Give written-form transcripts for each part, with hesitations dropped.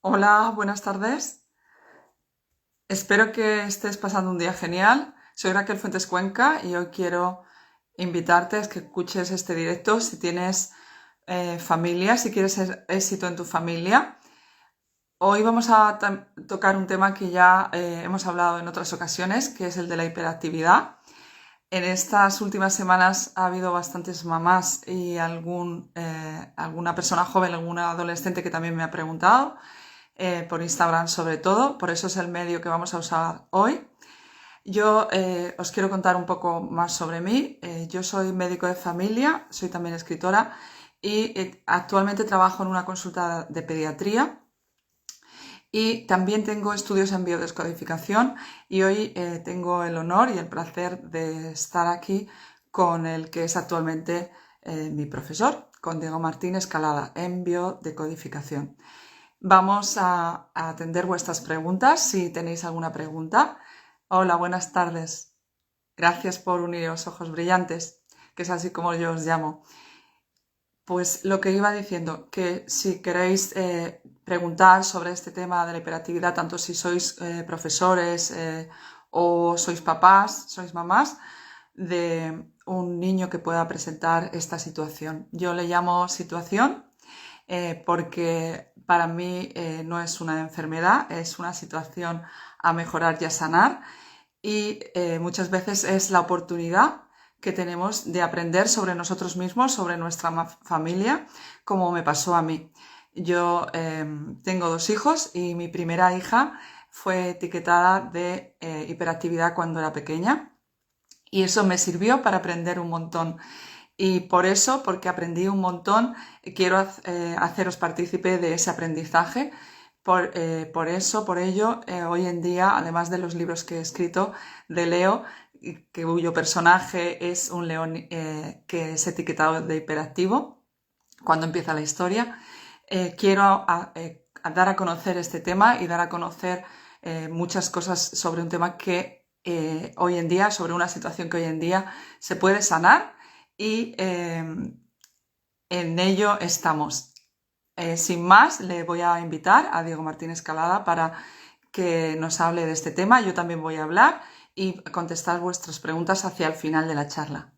Hola, buenas tardes. Espero que estés pasando un día genial. Soy Raquel Fuentes Cuenca y hoy quiero invitarte a que escuches este directo si tienes familia, si quieres éxito en tu familia. Hoy vamos a tocar un tema que ya hemos hablado en otras ocasiones, que es el de la hiperactividad. En estas últimas semanas ha habido bastantes mamás y alguna persona joven, alguna adolescente que también me ha preguntado por Instagram sobre todo, por eso es el medio que vamos a usar hoy. Yo os quiero contar un poco más sobre mí. Yo soy médico de familia, soy también escritora y actualmente trabajo en una consulta de pediatría y también tengo estudios en biodescodificación y hoy tengo el honor y el placer de estar aquí con el que es actualmente mi profesor, con Diego Martín Escalada, en biodecodificación. Vamos a atender vuestras preguntas, si tenéis alguna pregunta. Hola, buenas tardes. Gracias por uniros, ojos brillantes, que es así como yo os llamo. Pues lo que iba diciendo, que si queréis preguntar sobre este tema de la hiperactividad, tanto si sois profesores o sois papás, sois mamás, de un niño que pueda presentar esta situación. Yo le llamo situación porque para mí no es una enfermedad, es una situación a mejorar y a sanar y muchas veces es la oportunidad que tenemos de aprender sobre nosotros mismos, sobre nuestra familia, como me pasó a mí. Yo tengo dos hijos y mi primera hija fue etiquetada de hiperactividad cuando era pequeña y eso me sirvió para aprender un montón. Y por eso, porque aprendí un montón, quiero haceros partícipe de ese aprendizaje. Por eso, por ello, hoy en día, además de los libros que he escrito de Leo, cuyo personaje es un león que es etiquetado de hiperactivo cuando empieza la historia, quiero a dar a conocer este tema y dar a conocer muchas cosas sobre un tema que hoy en día, sobre una situación que hoy en día se puede sanar y en ello estamos. Sin más, le voy a invitar a Diego Martín Escalada para que nos hable de este tema. Yo también voy a hablar y contestar vuestras preguntas hacia el final de la charla.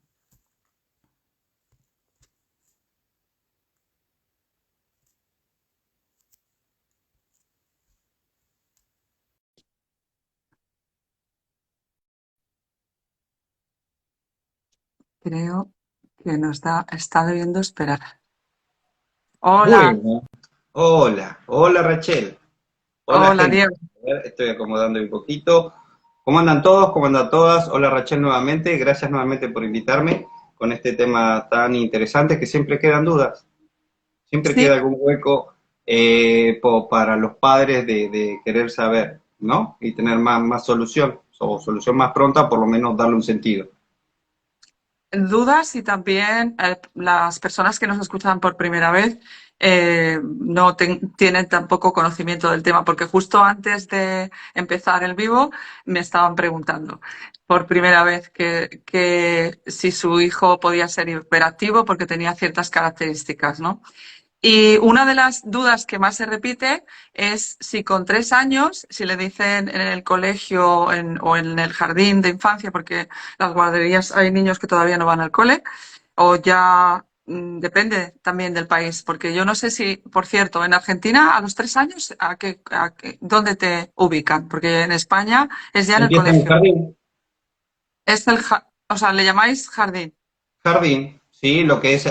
Creo que está debiendo esperar. Hola, Bueno, hola Rachel, hola hola gente. Diego. A ver, estoy acomodando un poquito. ¿Cómo andan todos? ¿Cómo andan todas? Hola Rachel nuevamente, gracias nuevamente por invitarme con este tema tan interesante que siempre quedan dudas, siempre queda Sí, algún hueco para los padres de querer saber, ¿no? Y tener más solución, o solución más pronta, por lo menos darle un sentido. dudas y también las personas que nos escuchan por primera vez no tienen tampoco conocimiento del tema, porque justo antes de empezar el vivo me estaban preguntando por primera vez que si su hijo podía ser hiperactivo porque tenía ciertas características, ¿no? Y una de las dudas que más se repite es si con 3 años, si le dicen en el colegio o en el jardín de infancia, porque las guarderías hay niños que todavía no van al cole, o ya depende también del país, porque yo no sé si, por cierto, en Argentina a los 3 años, ¿dónde te ubican? Porque en España es ya en el Empieza en el colegio. jardín. Es o sea, le llamáis jardín. Jardín, sí, lo que es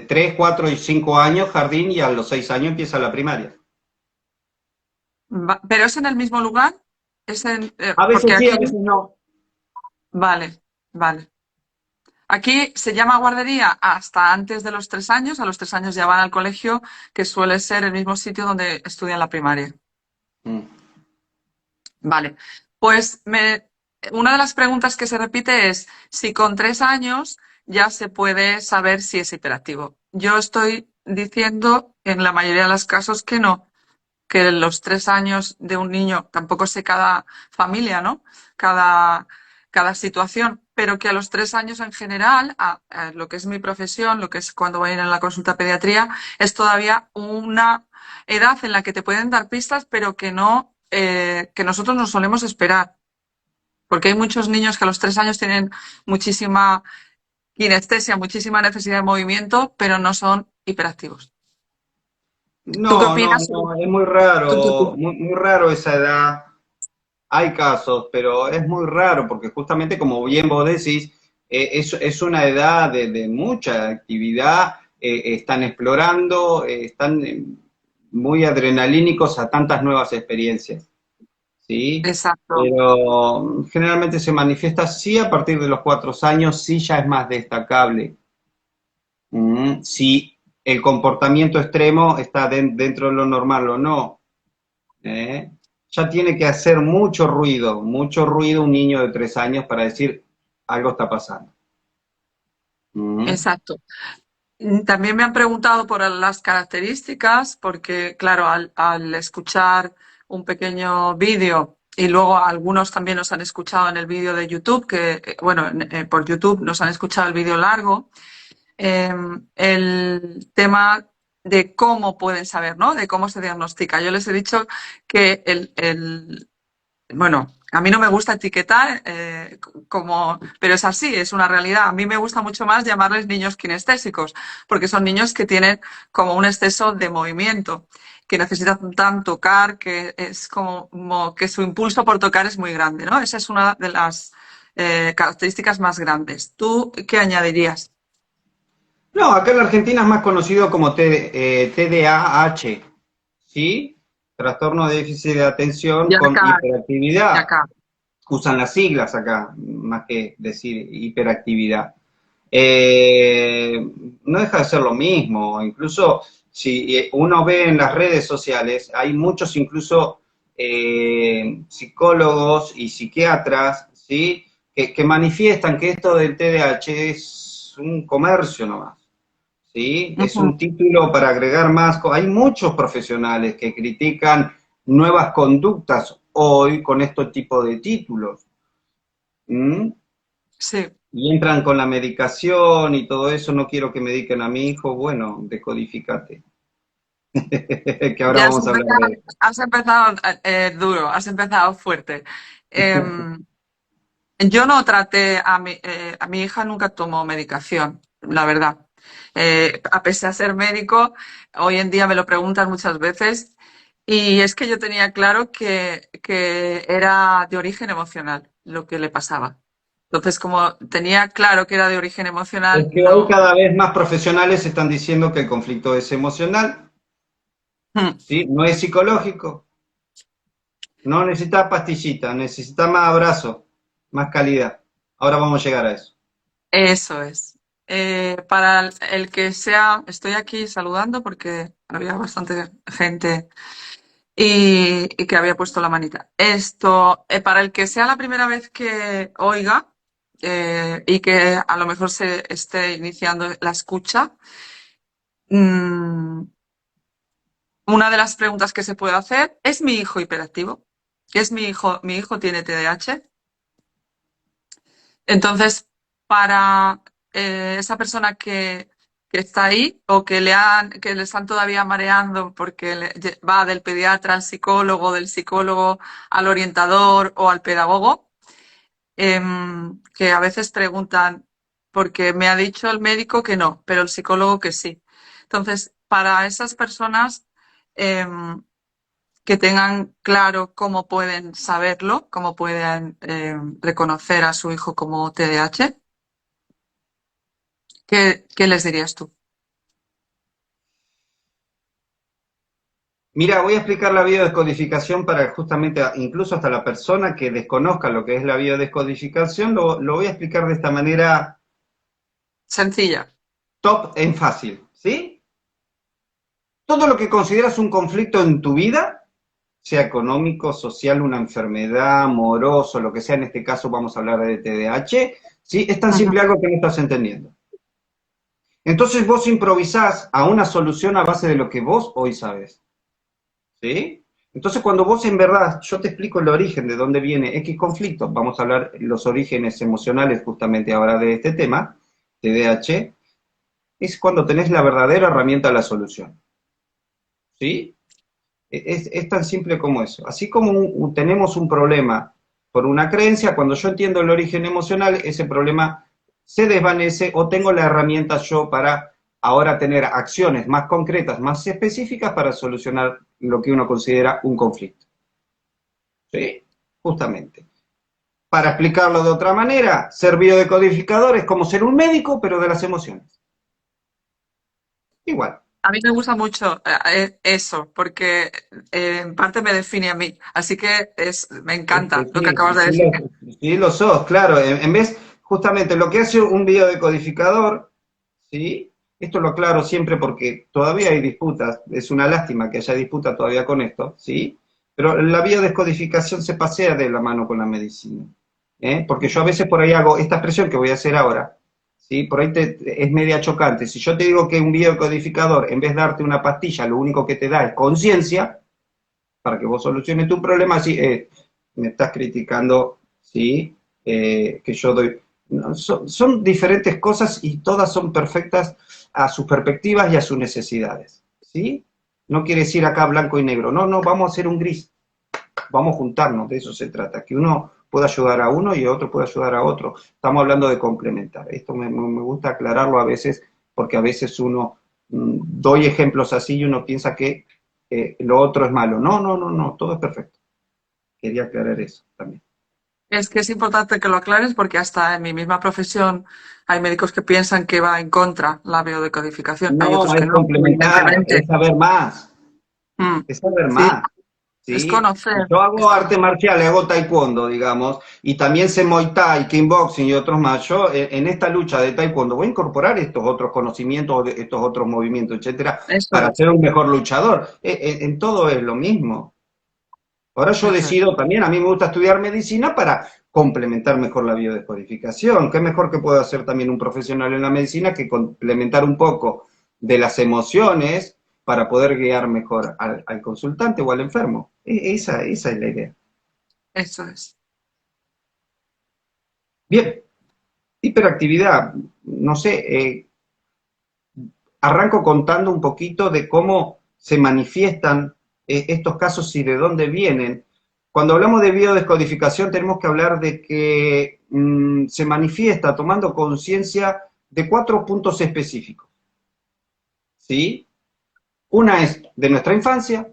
3, 4 y 5 años, jardín, y a los 6 años empieza la primaria. ¿Pero es en el mismo lugar? A Porque veces sí, a aquí, veces no. vale, vale. Aquí se llama guardería hasta antes de los 3 años. A los 3 años ya van al colegio, que suele ser el mismo sitio donde estudian la primaria. Mm. Vale. Pues una de las preguntas que se repite es si con 3 años ya se puede saber si es hiperactivo. Yo estoy diciendo en la mayoría de los casos que no, que los 3 años de un niño, tampoco sé cada familia, ¿no? Cada situación, pero que a los 3 años en general, a lo que es mi profesión, lo que es cuando voy a ir a la consulta de pediatría, es todavía una edad en la que te pueden dar pistas, pero que no, que nosotros nos solemos esperar. Porque hay muchos niños que a los 3 años tienen muchísima kinestesia, muchísima necesidad de movimiento, pero no son hiperactivos. ¿Tú qué No, no, opinas? no, es ¿Tú? muy raro esa edad. Hay casos, pero es muy raro porque justamente como bien vos decís, es una edad de mucha actividad, están explorando, están muy adrenalínicos a tantas nuevas experiencias, ¿sí? Exacto. Pero generalmente se manifiesta sí a partir de los 4 años, sí ya es más destacable. Si el comportamiento extremo está dentro de lo normal o no. ¿eh? Ya tiene que hacer mucho ruido un niño de 3 años para decir algo está pasando. ¿Mm? Exacto. También me han preguntado por las características, porque claro, al escuchar un pequeño vídeo y luego algunos también nos han escuchado en el vídeo de YouTube, que bueno, por YouTube nos han escuchado el vídeo largo, eh, el tema de cómo pueden saber, ¿no? De cómo se diagnostica. Yo les he dicho que bueno, a mí no me gusta etiquetar, pero es así, es una realidad. A mí me gusta mucho más llamarles niños kinestésicos, porque son niños que tienen como un exceso de movimiento, que necesitan tocar, que es como que su impulso por tocar es muy grande, ¿no? Esa es una de las características más grandes. ¿Tú qué añadirías? No, acá en la Argentina es más conocido como TDAH, ¿sí? Trastorno de déficit de atención De con acá, de hiperactividad. acá. Usan las siglas acá, más que decir hiperactividad. No deja de ser lo mismo, incluso si uno ve en las redes sociales, hay muchos incluso psicólogos y psiquiatras, ¿sí? Que manifiestan que esto del TDAH es un comercio nomás, ¿sí? Es Ujú. un título para agregar más. Hay muchos profesionales que critican nuevas conductas hoy con este tipo de títulos. ¿Mm? Sí. Y entran con la medicación y todo eso, no quiero que mediquen a mi hijo, bueno, decodifícate, que ahora Ya vamos a hablar de eso. has empezado duro, has empezado fuerte. Em, Yo no traté a mi hija nunca tomó medicación, la verdad. A pesar de ser médico, hoy en día me lo preguntan muchas veces y es que yo tenía claro que era de origen emocional lo que le pasaba. Entonces, como tenía claro que era de origen Es emocional, que hoy no. cada vez más profesionales están diciendo que el conflicto es emocional, Hmm. ¿sí? No es psicológico, no necesita pastillita, necesita más abrazo, más calidad. Ahora vamos a llegar a eso. Eso es. Para el que sea, estoy aquí saludando porque había bastante gente y que había puesto la manita. Esto, para el que sea la primera vez que oiga y que a lo mejor se esté iniciando la escucha, mm, una de las preguntas que se puede hacer, ¿es mi hijo hiperactivo? ¿Es mi hijo tiene TDAH? Entonces, para esa persona que está ahí o que le están todavía mareando porque va del pediatra al psicólogo, del psicólogo al orientador o al pedagogo, que a veces preguntan, porque me ha dicho el médico que no, pero el psicólogo que sí. Entonces, para esas personas, em, que tengan claro cómo pueden saberlo, cómo pueden reconocer a su hijo como TDAH. ¿Qué les dirías tú? Mira, voy a explicar la biodescodificación para justamente, incluso hasta la persona que desconozca lo que es la biodescodificación, lo voy a explicar de esta manera Sencilla. top en fácil, ¿sí? Todo lo que consideras un conflicto en tu vida, sea económico, social, una enfermedad, amoroso, lo que sea, en este caso vamos a hablar de TDAH, ¿sí? Es tan Ujú. simple algo que no estás entendiendo. Entonces vos improvisás a una solución a base de lo que vos hoy sabés, ¿sí? Entonces, cuando vos en verdad, yo te explico el origen de dónde viene X conflicto, vamos a hablar los orígenes emocionales justamente ahora de este tema, TDAH, es cuando tenés la verdadera herramienta a la solución. ¿Sí? Es tan simple como eso. Así como tenemos un problema por una creencia, cuando yo entiendo el origen emocional, ese problema se desvanece o tengo la herramienta yo para ahora tener acciones más concretas, más específicas para solucionar lo que uno considera un conflicto. ¿Sí? Justamente. Para explicarlo de otra manera, ser biodecodificador es como ser un médico, pero de las emociones. Igual. A mí me gusta mucho eso, porque en parte me define a mí. Así que me encanta lo que Sí, acabas de sí, decir. sí lo sos, claro. En vez, justamente, lo que hace un biodecodificador, ¿sí? Esto lo aclaro siempre porque todavía hay disputas, es una lástima que haya disputa todavía con esto, ¿sí? Pero la biodescodificación se pasea de la mano con la medicina, ¿eh? Porque yo a veces por ahí hago esta expresión que voy a hacer ahora, ¿sí? Por ahí es media chocante. Si yo te digo que un biodecodificador, en vez de darte una pastilla, lo único que te da es conciencia, para que vos soluciones tu problema, sí, me estás criticando, ¿sí? Que yo doy... No, son diferentes cosas y todas son perfectas a sus perspectivas y a sus necesidades, ¿sí? No quiere decir acá blanco y negro, no, no, vamos a hacer un gris, vamos a juntarnos, de eso se trata, que uno pueda ayudar a uno y otro pueda ayudar a otro. Estamos hablando de complementar. Esto me gusta aclararlo a veces, porque a veces uno doy ejemplos así y uno piensa que lo otro es malo. No, no, no, no, todo es perfecto. Quería aclarar eso también. Es que es importante que lo aclares porque hasta en mi misma profesión hay médicos que piensan que va en contra la biodecodificación. Hay No, otros que es no, complementar, es evidentemente. saber más, Mm, es saber sí, más. es ¿Sí? conocer, Yo hago es arte conocer. marcial, hago taekwondo, digamos, y también sé Muay Thai, kickboxing y otros más. Yo en esta lucha de taekwondo voy a incorporar estos otros conocimientos, estos otros movimientos, etcétera, Eso para es, ser un mejor luchador. En todo es lo mismo. Ahora yo eso es. decido también, a mí me gusta estudiar medicina para complementar mejor la biodescodificación. ¿Qué mejor que puede hacer también un profesional en la medicina que complementar un poco de las emociones para poder guiar mejor al consultante o al enfermo? Esa es la idea. Eso es. Bien, hiperactividad, no sé, arranco contando un poquito de cómo se manifiestan estos casos y de dónde vienen. Cuando hablamos de biodescodificación tenemos que hablar de que se manifiesta tomando conciencia de 4 puntos específicos. ¿Sí? Una es de nuestra infancia,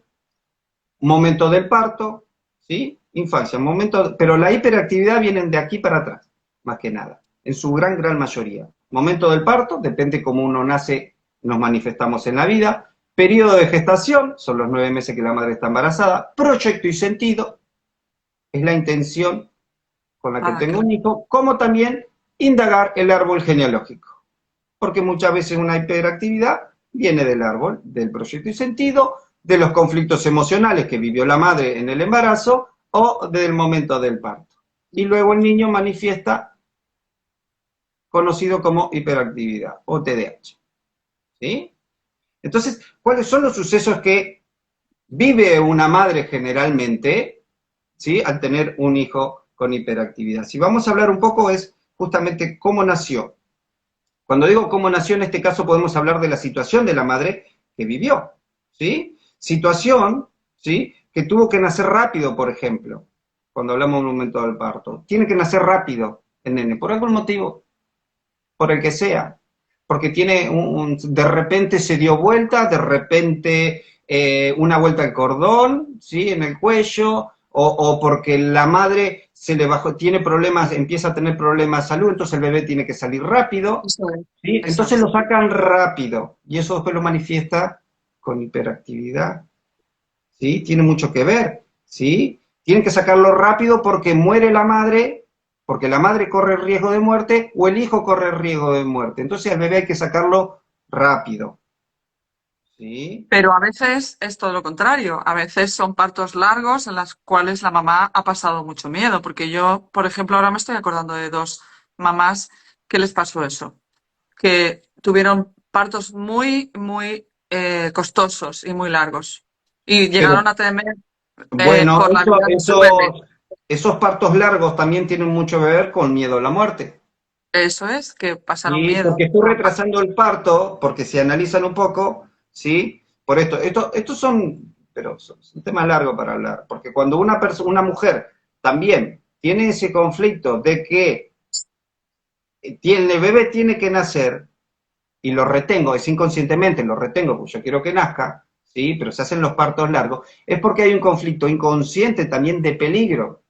momento del parto, ¿sí? Infancia, momento, pero la hiperactividad viene de aquí para atrás, más que nada, en su gran mayoría. Momento del parto, depende cómo uno nace, nos manifestamos en la vida. Periodo de gestación, son los 9 meses que la madre está embarazada. Proyecto y sentido, es la intención con la que Ah, tengo claro. un hijo, como también indagar el árbol genealógico. Porque muchas veces una hiperactividad viene del árbol, del proyecto y sentido, de los conflictos emocionales que vivió la madre en el embarazo o del momento del parto. Y luego el niño manifiesta conocido como hiperactividad o TDAH. ¿Sí? Entonces, ¿cuáles son los sucesos que vive una madre generalmente, ¿sí? Al tener un hijo con hiperactividad? Si vamos a hablar un poco es justamente cómo nació. Cuando digo cómo nació, en este caso podemos hablar de la situación de la madre que vivió, ¿sí? Situación, ¿sí? Que tuvo que nacer rápido, por ejemplo, cuando hablamos de un momento del parto. Tiene que nacer rápido el nene, por algún motivo, por el que sea, porque tiene de repente se dio vuelta, de repente una vuelta al cordón, ¿sí? En el cuello, o porque la madre se le bajó, tiene problemas, empieza a tener problemas de salud, entonces el bebé tiene que salir rápido, Eso es. ¿sí? Eso Entonces es. lo sacan rápido, y eso después lo manifiesta con hiperactividad, ¿sí? Tiene mucho que ver, ¿sí? Tienen que sacarlo rápido porque muere la madre, porque la madre corre riesgo de muerte o el hijo corre riesgo de muerte. Entonces al bebé hay que sacarlo rápido, ¿sí? Pero a veces es todo lo contrario. A veces son partos largos en los cuales la mamá ha pasado mucho miedo. Porque yo, por ejemplo, ahora me estoy acordando de dos mamás que les pasó eso. Que tuvieron partos muy, muy costosos y muy largos. Y Pero llegaron a tener Bueno, por la vida de su bebé. esos partos largos también tienen mucho que ver con miedo a la muerte. Eso es, que pasaron Sí, miedo. porque estoy retrasando el parto, porque si analizan un poco, ¿sí? Por estos son, pero son temas largos para hablar, porque cuando una mujer también tiene ese conflicto de que el bebé tiene que nacer, y lo retengo, es inconscientemente, lo retengo porque yo quiero que nazca, ¿sí? Pero se hacen los partos largos, es porque hay un conflicto inconsciente también de peligro.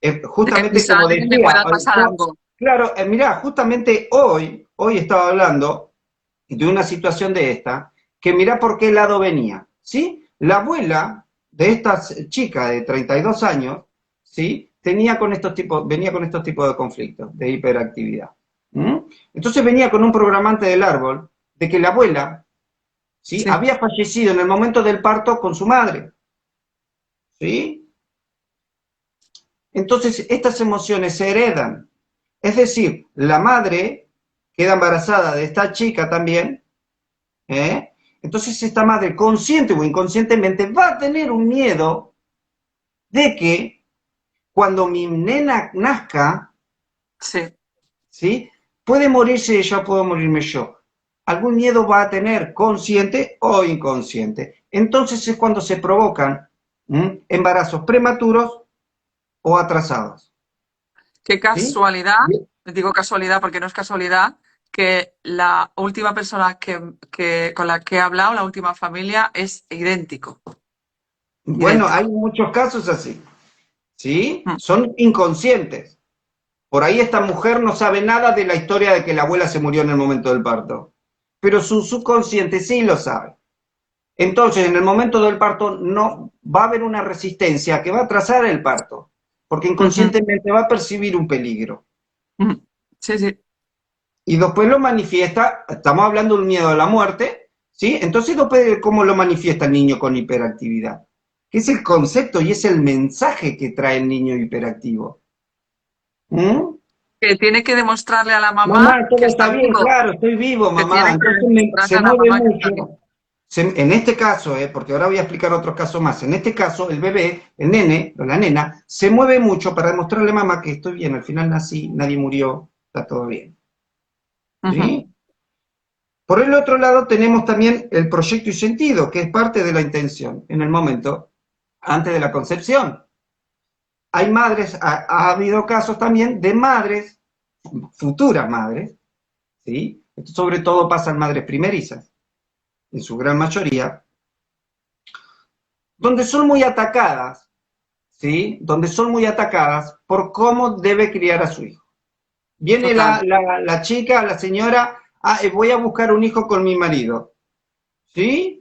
De que Justamente quizá como le decía, pueda pasar algo. claro, mirá, justamente hoy estaba hablando de una situación de esta, que mirá por qué lado venía, ¿sí? La abuela de esta chica de 32 años, ¿sí? Venía con estos tipos de conflictos, de hiperactividad. ¿Mm? Entonces venía con un programante del árbol de que la abuela, ¿sí? Sí, Había fallecido en el momento del parto con su madre, ¿sí? Entonces estas emociones se heredan. Es decir, la madre queda embarazada de esta chica también, ¿eh? Entonces esta madre, consciente o inconscientemente, va a tener un miedo de que cuando mi nena nazca, sí. ¿sí? Puede morirse ella, puedo morirme yo. Algún miedo va a tener, consciente o inconsciente. Entonces es cuando se provocan embarazos prematuros o atrasados. Qué ¿Sí? casualidad, digo casualidad porque no es casualidad, que la última persona con la que he hablado, la última familia, es idéntico. Bueno, hay Idéntico. muchos casos así. ¿Sí? Mm. Son inconscientes. Por ahí esta mujer no sabe nada de la historia de que la abuela se murió en el momento del parto, pero su subconsciente sí lo sabe. Entonces, en el momento del parto no va a haber una resistencia que va a atrasar el parto, porque Ujú, inconscientemente va a percibir un peligro. ujú. Sí, sí. Y después lo manifiesta, estamos hablando del miedo a la muerte, ¿sí? Entonces, después, ¿cómo lo manifiesta el niño con hiperactividad? Que es el concepto y es el mensaje que trae el niño hiperactivo. ¿Mm? Que tiene que demostrarle a la mamá Mamá, que todo está está bien, vivo. claro, estoy vivo, Que mamá. tiene que Entonces demostrarle se a la mueve mamá que está vivo. mucho. En este caso, porque ahora voy a explicar otros casos más, en este caso el bebé, el nene o la nena, se mueve mucho para demostrarle a mamá que estoy bien, al final nací, nadie murió, está todo bien. Ujú. ¿Sí? Por el otro lado tenemos también el proyecto y sentido, que es parte de la intención en el momento antes de la concepción. Hay madres, ha habido casos también de madres, futuras madres, ¿sí? Esto sobre todo pasa en madres primerizas, en su gran mayoría, donde son muy atacadas, ¿sí? Donde son muy atacadas por cómo debe criar a su hijo. Viene Total. la chica, la señora, voy a buscar un hijo con mi marido, ¿sí?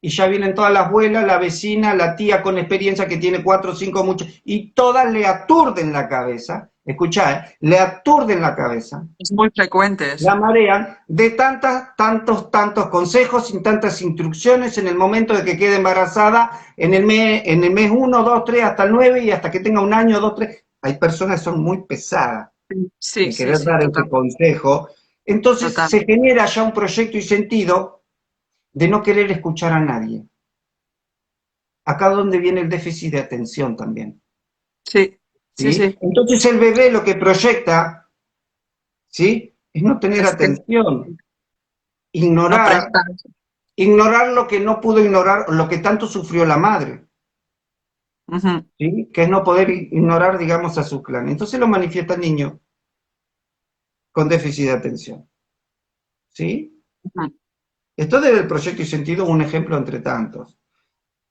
Y ya vienen todas las abuelas, la vecina, la tía con experiencia que tiene 4 o 5, muchos, y todas le aturden la cabeza, escuchá, le aturden la cabeza, Es muy frecuente la eso. marean de tantos consejos y tantas instrucciones en el momento de que quede embarazada en el mes 1, 2, 3, hasta el 9 y hasta que tenga un año, 2, 3. Hay personas que son muy pesadas Sí, en sí, querer sí, dar ese total. consejo. Entonces Total. se genera ya un proyecto y sentido de no querer escuchar a nadie. Acá donde viene el déficit de atención también. Sí, sí, ¿Sí? sí. Entonces el bebé lo que proyecta, ¿sí? Es no tener Es que atención, no ignorar presta. ignorar lo que no pudo ignorar, lo que tanto sufrió la madre, Ujú, ¿sí? Que es no poder ignorar, digamos, a su clan. Entonces lo manifiesta el niño con déficit de atención, ¿sí? ujú. Esto del proyecto y sentido es un ejemplo entre tantos.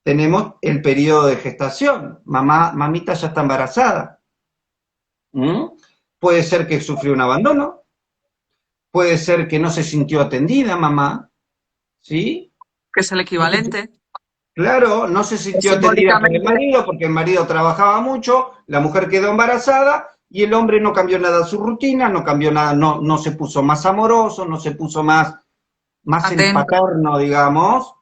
Tenemos el periodo de gestación. Mamita ya está embarazada. ¿Mm? Puede ser que sufrió un abandono, puede ser que no se sintió atendida, mamá, ¿sí? Que es el equivalente. Claro, no se Que sintió atendida por el simbólicamente, marido porque el marido trabajaba mucho, la mujer quedó embarazada y el hombre no cambió nada su rutina, no cambió nada, no se puso más amoroso, no se puso más atento. paterno, digamos,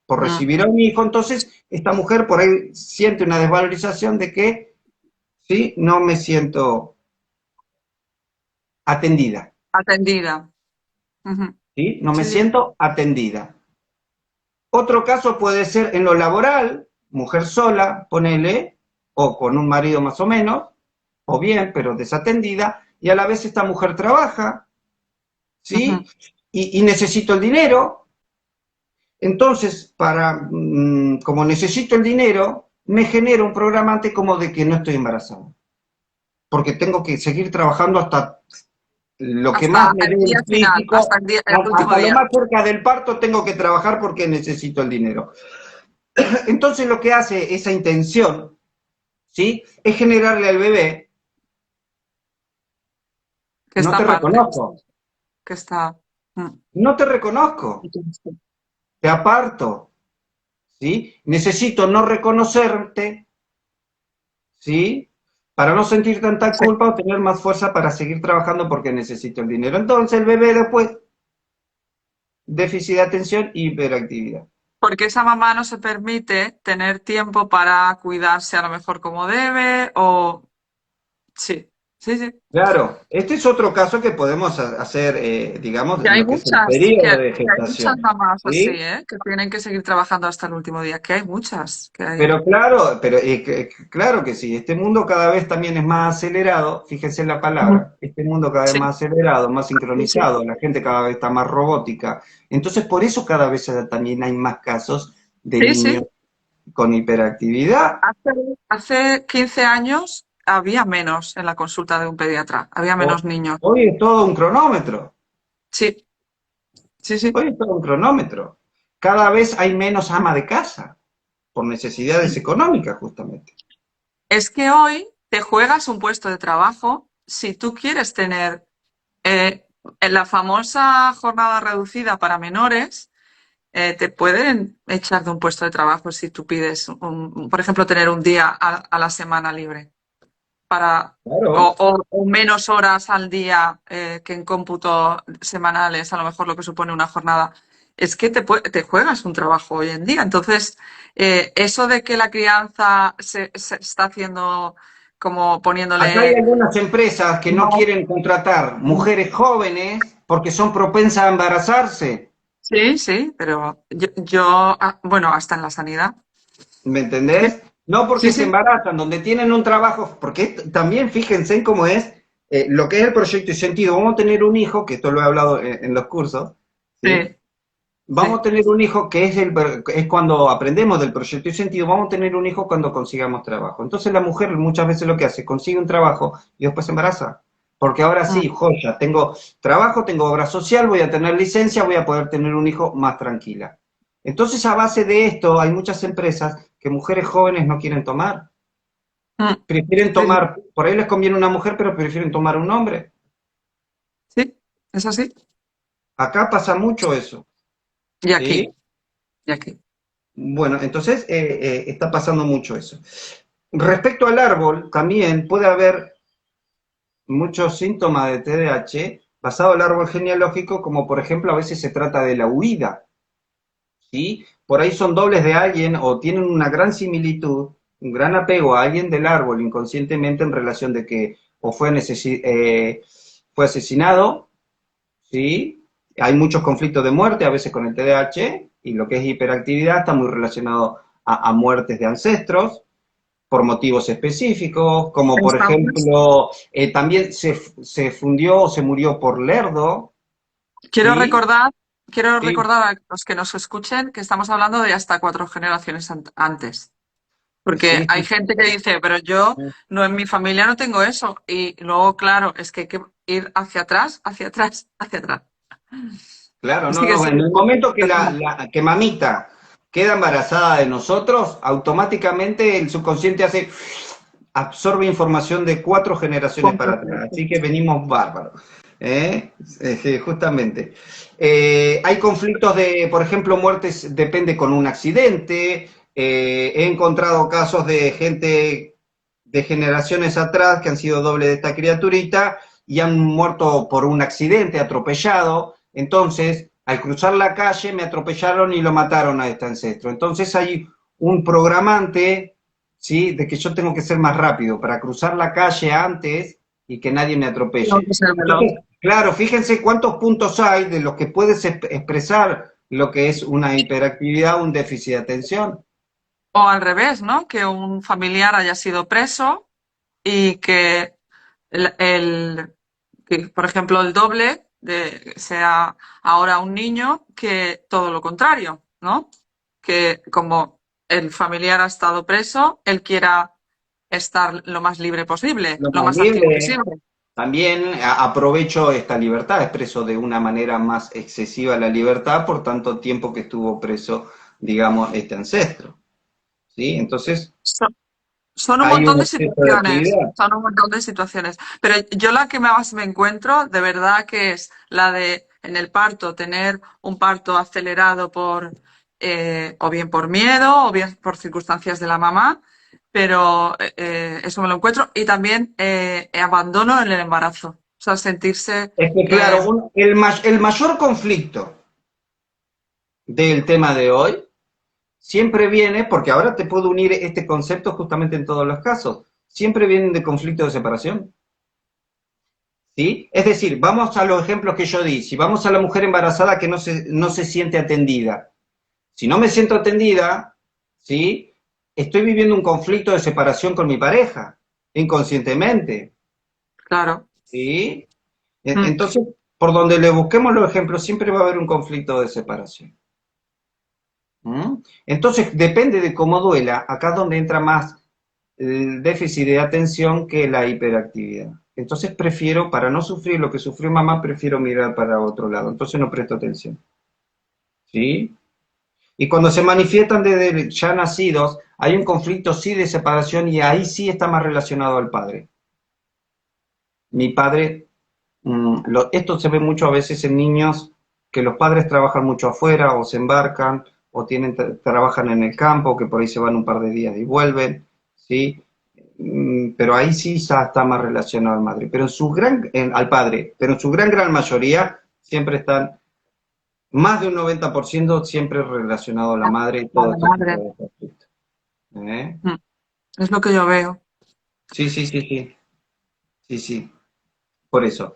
por Mm. recibir a un hijo. Entonces, esta mujer por ahí siente una desvalorización de que, sí, no me siento atendida, Atendida. Ujú. ¿sí? No me Sí, sí. siento atendida. Otro caso puede ser en lo laboral, mujer sola, ponele, o con un marido más o menos, o bien, pero desatendida, y a la vez esta mujer trabaja, ¿sí? Ujú. Y necesito el dinero, entonces, como necesito el dinero, me genera un programante como de que no estoy embarazada, porque tengo que seguir trabajando hasta lo que más Hasta me el dé día el final, hasta físico, el último hasta lo día. más cerca del parto tengo que trabajar porque necesito el dinero. Entonces lo que hace esa intención, ¿sí? Es generarle al bebé, Que no está te aparte, reconozco, que está... mm. no te reconozco, te aparto, ¿sí? Necesito no reconocerte, ¿sí? Para no sentir tanta Sí. culpa o tener más fuerza para seguir trabajando porque necesito el dinero. Entonces el bebé después, déficit de atención y hiperactividad. Porque esa mamá no se permite tener tiempo para cuidarse a lo mejor como debe o... Sí, sí, sí. Claro, este es otro caso que podemos hacer, digamos, Que en hay lo que es el muchas, periodo de que hay muchas gestación, mamás así, ¿sí? ¿eh? Que tienen que seguir trabajando hasta el último día, que hay muchas, que hay... Pero claro, claro que sí, este mundo cada vez también es más acelerado, fíjense en la Ujú. palabra, este mundo cada vez Sí, más acelerado, más sí, sí. sincronizado, la gente cada vez está más robótica. Entonces, por eso cada vez también hay más casos de Sí, sí. niños con hiperactividad. Hace, hace 15 años había menos en la consulta de un pediatra, había Ho- menos niños. Hoy es todo un cronómetro, Sí, sí, sí. hoy es todo un cronómetro. Cada vez hay menos ama de casa, por necesidades económicas justamente. Es que hoy te juegas un puesto de trabajo si tú quieres tener en la famosa jornada reducida para menores, te pueden echar de un puesto de trabajo si tú pides, por ejemplo, tener un día a la semana libre para, Claro, o menos horas al día que en cómputo semanales, a lo mejor lo que supone una jornada. Es que te juegas un trabajo hoy en día. Entonces, eso de que la crianza se está haciendo como acá hay poniéndole... algunas empresas que no No, quieren contratar no. mujeres jóvenes porque son propensas a embarazarse, Sí, sí, pero bueno, hasta en la sanidad. ¿me Sí, entendés? No sí, porque se sí, embarazan, donde tienen un trabajo, porque también fíjense en cómo es lo que es el proyecto y sentido. Vamos a tener un hijo, que esto lo he hablado en los cursos, ¿sí? sí, Vamos a sí. tener un hijo que es cuando aprendemos del proyecto y sentido, vamos a tener un hijo cuando consigamos trabajo. Entonces la mujer muchas veces lo que hace, consigue un trabajo y después se embaraza. Porque ahora Mm. sí, joya, tengo trabajo, tengo obra social, voy a tener licencia, voy a poder tener un hijo más tranquila. Entonces a base de esto hay muchas empresas que mujeres jóvenes no quieren tomar. Mm. Prefieren Sí, sí, tomar, por ahí les conviene una mujer, pero prefieren tomar un hombre. sí, es así. Acá pasa mucho eso, Y ¿sí? aquí, y aquí. Bueno, entonces está pasando mucho eso. Respecto al árbol, también puede haber muchos síntomas de TDAH basado en el árbol genealógico, como por ejemplo a veces se trata de la huida, ¿sí? Por ahí son dobles de alguien o tienen una gran similitud, un gran apego a alguien del árbol inconscientemente en relación de que o fue asesinado, ¿sí? Hay muchos conflictos de muerte a veces con el TDAH y lo que es hiperactividad está muy relacionado a muertes de ancestros, por motivos específicos, como por Estamos. ejemplo, también se fundió o se murió por lerdo, Quiero ¿sí? recordar, quiero Sí, recordar a los que nos escuchen que estamos hablando de hasta 4 generaciones antes. Porque sí, hay sí. gente que dice, pero yo no en mi familia no tengo eso. Y luego, claro, es que hay que ir hacia atrás, hacia atrás, hacia atrás. Claro, no, Sí que no, sí. en el momento que, que mamita queda embarazada de nosotros, automáticamente el subconsciente absorbe información de 4 generaciones para atrás, así que venimos bárbaros. Justamente. Hay conflictos de, por ejemplo, muertes, depende con un accidente. He encontrado casos de gente de generaciones atrás que han sido doble de esta criaturita y han muerto por un accidente, atropellado. Entonces, al cruzar la calle me atropellaron y lo mataron a este ancestro. Entonces hay un programante, ¿sí? De que yo tengo que ser más rápido para cruzar la calle antes y que nadie me Tengo atropelle. que ser veloz. Entonces, claro, fíjense cuántos puntos hay de los que puedes expresar lo que es una hiperactividad, un déficit de atención. O al revés, ¿no? Que un familiar haya sido preso y que que, por ejemplo, el doble sea ahora un niño que todo lo contrario, ¿no? Que como el familiar ha estado preso, él quiera estar lo más libre posible, Lo lo más más activo libre, posible. también aprovecho esta libertad, expreso de una manera más excesiva la libertad por tanto tiempo que estuvo preso, digamos, este ancestro. ¿Sí? Entonces, Son, son un hay montón un de exceso de situaciones, actividad. son un montón de situaciones. Pero yo la que más me encuentro, de verdad, que es la de en el parto, tener un parto acelerado o bien por miedo, o bien por circunstancias de la mamá, pero eso me lo encuentro. Y también abandono en el embarazo. O sea, sentirse, Es que, claro, el mayor conflicto del tema de hoy siempre viene, porque ahora te puedo unir este concepto justamente en todos los casos, siempre vienen de conflicto de separación. ¿Sí? Es decir, vamos a los ejemplos que yo di. Si vamos a la mujer embarazada que no se siente atendida. Si no me siento atendida, ¿sí? Estoy viviendo un conflicto de separación con mi pareja, inconscientemente. claro. ¿Sí? Mm. Entonces, por donde le busquemos los ejemplos, siempre va a haber un conflicto de separación. ¿Mm? Entonces, depende de cómo duela, acá es donde entra más el déficit de atención que la hiperactividad. Entonces prefiero, para no sufrir lo que sufrió mamá, prefiero mirar para otro lado. Entonces no presto atención. ¿Sí? Y cuando se manifiestan desde ya nacidos, hay un conflicto sí de separación y ahí sí está más relacionado al padre. Mi padre, esto se ve mucho a veces en niños que los padres trabajan mucho afuera o se embarcan o trabajan en el campo, que por ahí se van un par de días y vuelven, ¿sí? Pero ahí sí ya está más relacionado al madre, pero al padre, pero en su gran mayoría siempre están, más de un 90% siempre relacionado a la madre y A todo la este tipo madre. de conflictos. ¿Eh? Mm. Es lo que yo veo. Sí, sí, sí, sí, sí, sí, por eso.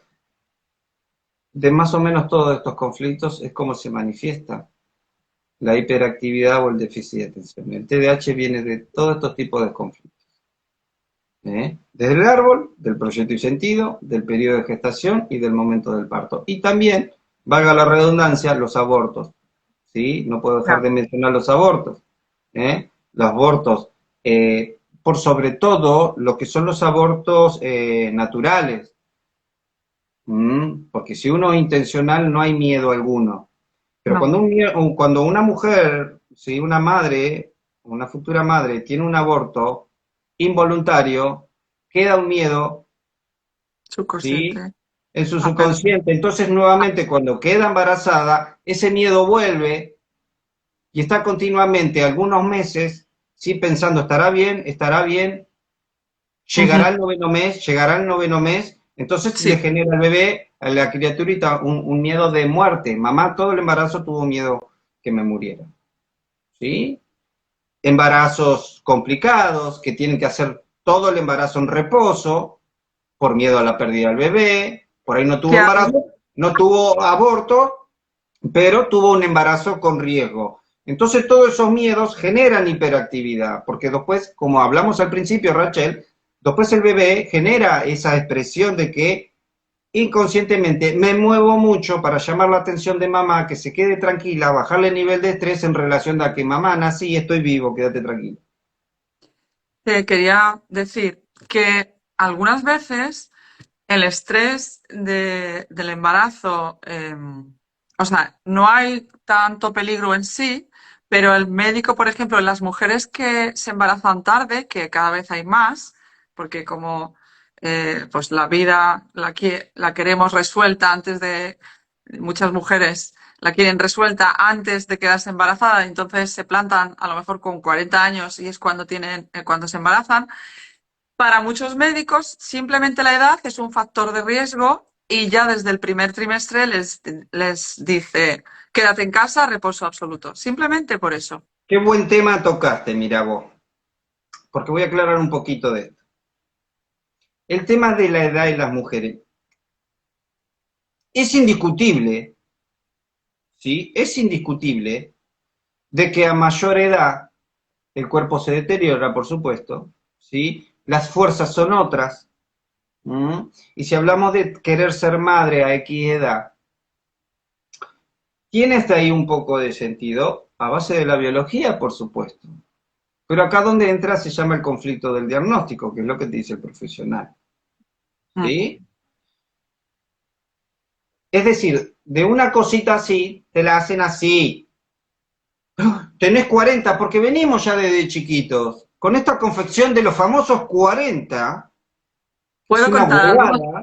De más o menos todos estos conflictos es como se manifiesta la hiperactividad o el déficit de atención. El TDAH viene de todos estos tipos de conflictos. Desde el árbol, del proyecto y sentido, del periodo de gestación y del momento del parto. Y también, valga la redundancia, los abortos. ¿Sí? No puedo dejar Ya. de mencionar los abortos. Los abortos, por sobre todo lo que son los abortos naturales. Porque si uno es intencional no hay miedo alguno. Pero No, cuando una mujer, si una madre, una futura madre, tiene un aborto involuntario, queda un miedo, ¿sí? subconsciente. En su A perder. subconsciente. Entonces, nuevamente, cuando queda embarazada, ese miedo vuelve y está continuamente algunos meses, ¿sí? Pensando, estará bien, Ujú. llegará el noveno mes, entonces le Sí, genera al bebé, a la criaturita, un miedo de muerte. Mamá todo el embarazo tuvo miedo que me muriera, ¿sí? Embarazos complicados, que tienen que hacer todo el embarazo en reposo, por miedo a la pérdida del bebé, por ahí no tuvo que embarazo, no tuvo aborto, pero tuvo un embarazo con riesgo. Entonces todos esos miedos generan hiperactividad, porque después, como hablamos al principio, Rachel, después el bebé genera esa expresión de que inconscientemente me muevo mucho para llamar la atención de mamá, que se quede tranquila, bajarle el nivel de estrés en relación a que mamá nací y estoy vivo, quédate tranquila. te quería decir que algunas veces el estrés del embarazo, o sea, no hay tanto peligro en sí, pero el médico, por ejemplo, en las mujeres que se embarazan tarde, que cada vez hay más, porque como pues la vida la queremos resuelta antes de muchas mujeres la quieren resuelta antes de quedarse embarazada, entonces se plantan a lo mejor con 40 años y es cuando cuando se embarazan. Para muchos médicos, simplemente la edad es un factor de riesgo y ya desde el primer trimestre les dice, quédate en casa, reposo absoluto. Simplemente por eso. Qué buen tema tocaste, mira vos, porque voy a aclarar un poquito de esto. El tema de la edad y las mujeres es indiscutible, ¿sí? Es indiscutible de que a mayor edad el cuerpo se deteriora, por supuesto, ¿sí? Las fuerzas son otras. ¿Mm? Y si hablamos de querer ser madre a X edad, tiene hasta ahí un poco de sentido, a base de la biología, por supuesto. Pero acá donde entra se llama el conflicto del diagnóstico, que es lo que te dice el profesional. Mm. ¿Sí? Es decir, de una cosita así, te la hacen así. Tenés 40, porque venimos ya desde chiquitos. Con esta confección de los famosos 40, es ¿Puedo una contar algo? huevada,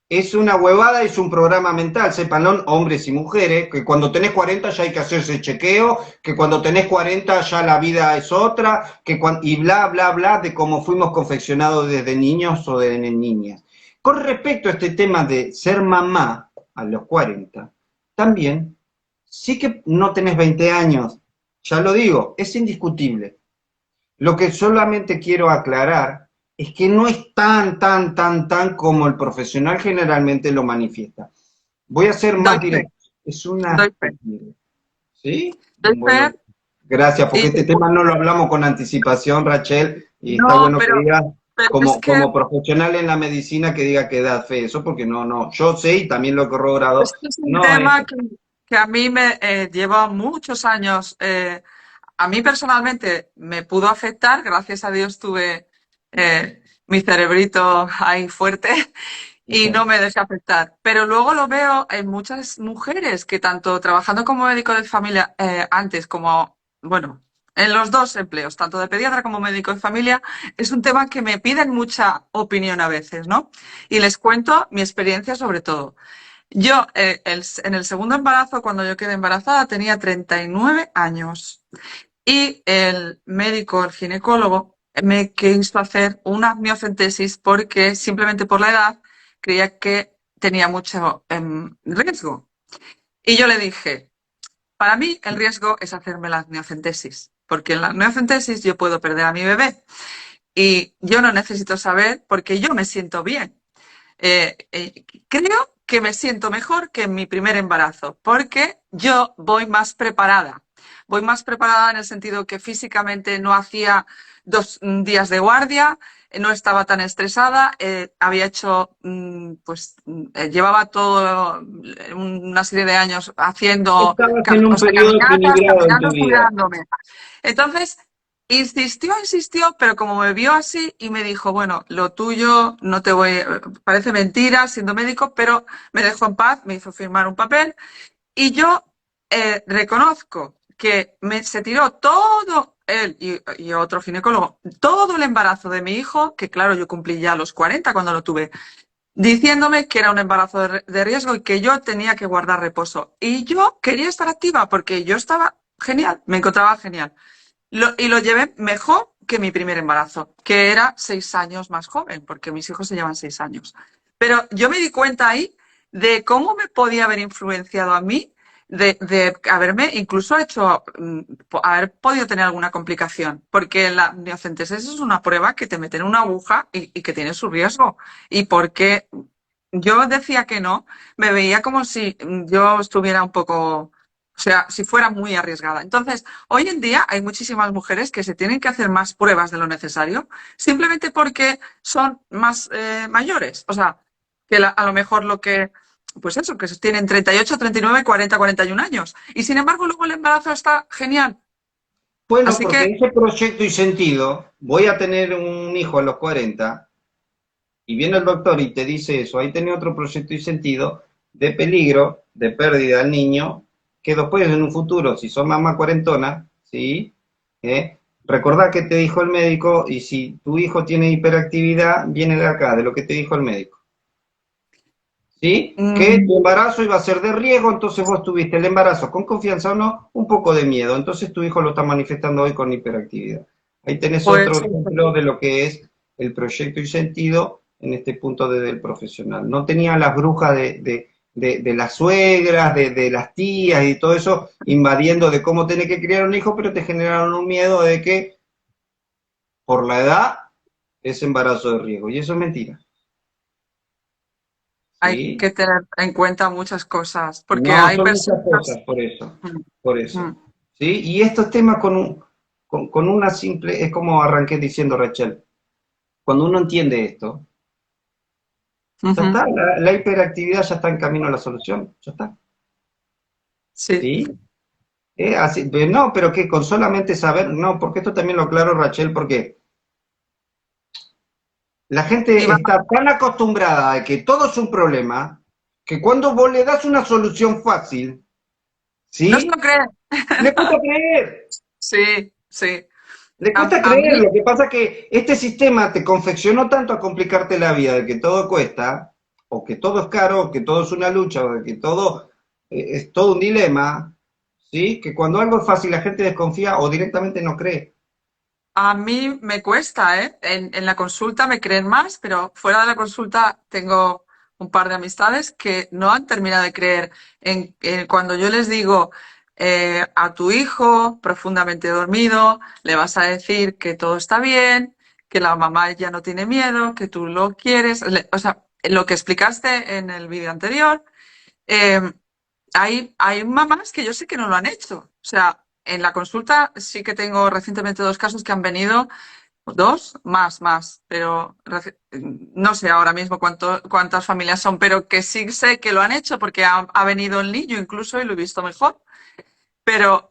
es una huevada, es un programa mental, sépanlo, hombres y mujeres, que cuando tenés 40 ya hay que hacerse chequeo, que cuando tenés 40 ya la vida es otra, y bla, bla, bla, de cómo fuimos confeccionados desde niños o desde niñas. Con respecto a este tema de ser mamá a los 40, también, sí que no tenés 20 años, ya lo digo, es indiscutible. Lo que solamente quiero aclarar es que no es tan como el profesional generalmente lo manifiesta. Voy a ser Doy más fe, directo. Es una... doy fe. ¿Sí? Doy Bueno, fe gracias, porque y este tema no lo hablamos con anticipación, Rachel, y está no, bueno que digas, pero es que como profesional en la medicina, que diga que da fe, eso porque no, yo sé y también lo he corroborado, este es un no es... tema que a mí me lleva muchos años. A mí personalmente me pudo afectar, gracias a Dios tuve mi cerebrito ahí fuerte y no me dejé afectar. Pero luego lo veo en muchas mujeres que tanto trabajando como médico de familia antes como, bueno, en los dos empleos, tanto de pediatra como médico de familia, es un tema que me piden mucha opinión a veces, ¿no? Y les cuento mi experiencia sobre todo. Yo, en el segundo embarazo, cuando yo quedé embarazada, tenía 39 años. Y el médico, el ginecólogo, me quiso hacer una amniocentesis porque simplemente por la edad creía que tenía mucho riesgo. Y yo le dije, para mí el riesgo es hacerme la amniocentesis, porque en la amniocentesis yo puedo perder a mi bebé y yo no necesito saber porque yo me siento bien. Creo que me siento mejor que en mi primer embarazo, porque yo voy más preparada. Voy más preparada en el sentido que físicamente no hacía 2 días de guardia, no estaba tan estresada, había hecho, llevaba todo una serie de años haciendo, Estabas en un o sea, periodo caminatas, equilibrado en tu caminando, vida. cuidándome. Entonces, insistió, pero como me vio así y me dijo, bueno, lo tuyo no te voy, parece mentira siendo médico, pero me dejó en paz, me hizo firmar un papel y yo reconozco que se tiró todo él y otro ginecólogo, todo el embarazo de mi hijo, que claro, yo cumplí ya los 40 cuando lo tuve, diciéndome que era un embarazo de riesgo y que yo tenía que guardar reposo. Y yo quería estar activa porque yo estaba genial, me encontraba genial. Y lo llevé mejor que mi primer embarazo, que era 6 años más joven, porque mis hijos se llevan 6 años. Pero yo me di cuenta ahí de cómo me podía haber influenciado a mí, de haberme incluso hecho, haber podido tener alguna complicación, porque la miocentesis es una prueba que te meten una aguja y que tiene su riesgo. Y porque yo decía que no, me veía como si yo estuviera un poco, o sea, si fuera muy arriesgada. Entonces, hoy en día hay muchísimas mujeres que se tienen que hacer más pruebas de lo necesario simplemente porque son más mayores. O sea, que a lo mejor pues eso, que tienen 38, 39, 40, 41 años. Y sin embargo, luego el embarazo está genial. Bueno, Así porque que, ese proyecto y sentido, voy a tener un hijo a los 40, y viene el doctor y te dice eso, ahí tenés otro proyecto y sentido de peligro, de pérdida al niño, que después en un futuro, si son mamá cuarentona, ¿sí? Recordá que te dijo el médico y si tu hijo tiene hiperactividad, viene de acá, de lo que te dijo el médico. ¿Sí? Que mm, tu embarazo iba a ser de riesgo, entonces vos tuviste el embarazo con confianza o no, un poco de miedo, entonces tu hijo lo está manifestando hoy con hiperactividad. Ahí tenés otro pues ejemplo de lo que es el proyecto y sentido en este punto desde el profesional. No tenía las brujas de las suegras, de las tías y todo eso invadiendo de cómo tenés que criar un hijo, pero te generaron un miedo de que por la edad es embarazo de riesgo. Y eso es mentira. hay ¿Sí? que tener en cuenta muchas cosas, porque No, hay son muchas personas. cosas, por eso, Mm, por eso. mm. ¿Sí? Y estos temas con una simple, es como arranqué diciendo Rachel, cuando uno entiende esto, ya Ujú. está, la hiperactividad ya está en camino a la solución, ya está, Sí. ¿sí? Así, no, pero que con solamente saber, no, porque esto también lo aclaro Rachel, porque la Y gente va, está tan acostumbrada a que todo es un problema, que cuando vos le das una solución fácil, no se lo ¿sí? cree. Le cuesta creer, Sí, sí. le cuesta A creer. mí, Lo que pasa es que este sistema te confeccionó tanto a complicarte la vida, de que todo cuesta, o que todo es caro, o que todo es una lucha, o de que todo es todo un dilema, ¿sí? Que cuando algo es fácil la gente desconfía o directamente no cree. a mí me cuesta, ¿eh? En la consulta me creen más, pero fuera de la consulta tengo un par de amistades que no han terminado de creer en cuando yo les digo a tu hijo profundamente dormido, le vas a decir que todo está bien, que la mamá ya no tiene miedo, que tú lo quieres, o sea, lo que explicaste en el vídeo anterior. eh, hay mamás que yo sé que no lo han hecho. O sea, en la consulta sí que tengo recientemente dos casos que han venido, dos, más, pero no sé ahora mismo cuántas familias son, pero que sí sé que lo han hecho porque ha venido el niño incluso y lo he visto mejor. Pero,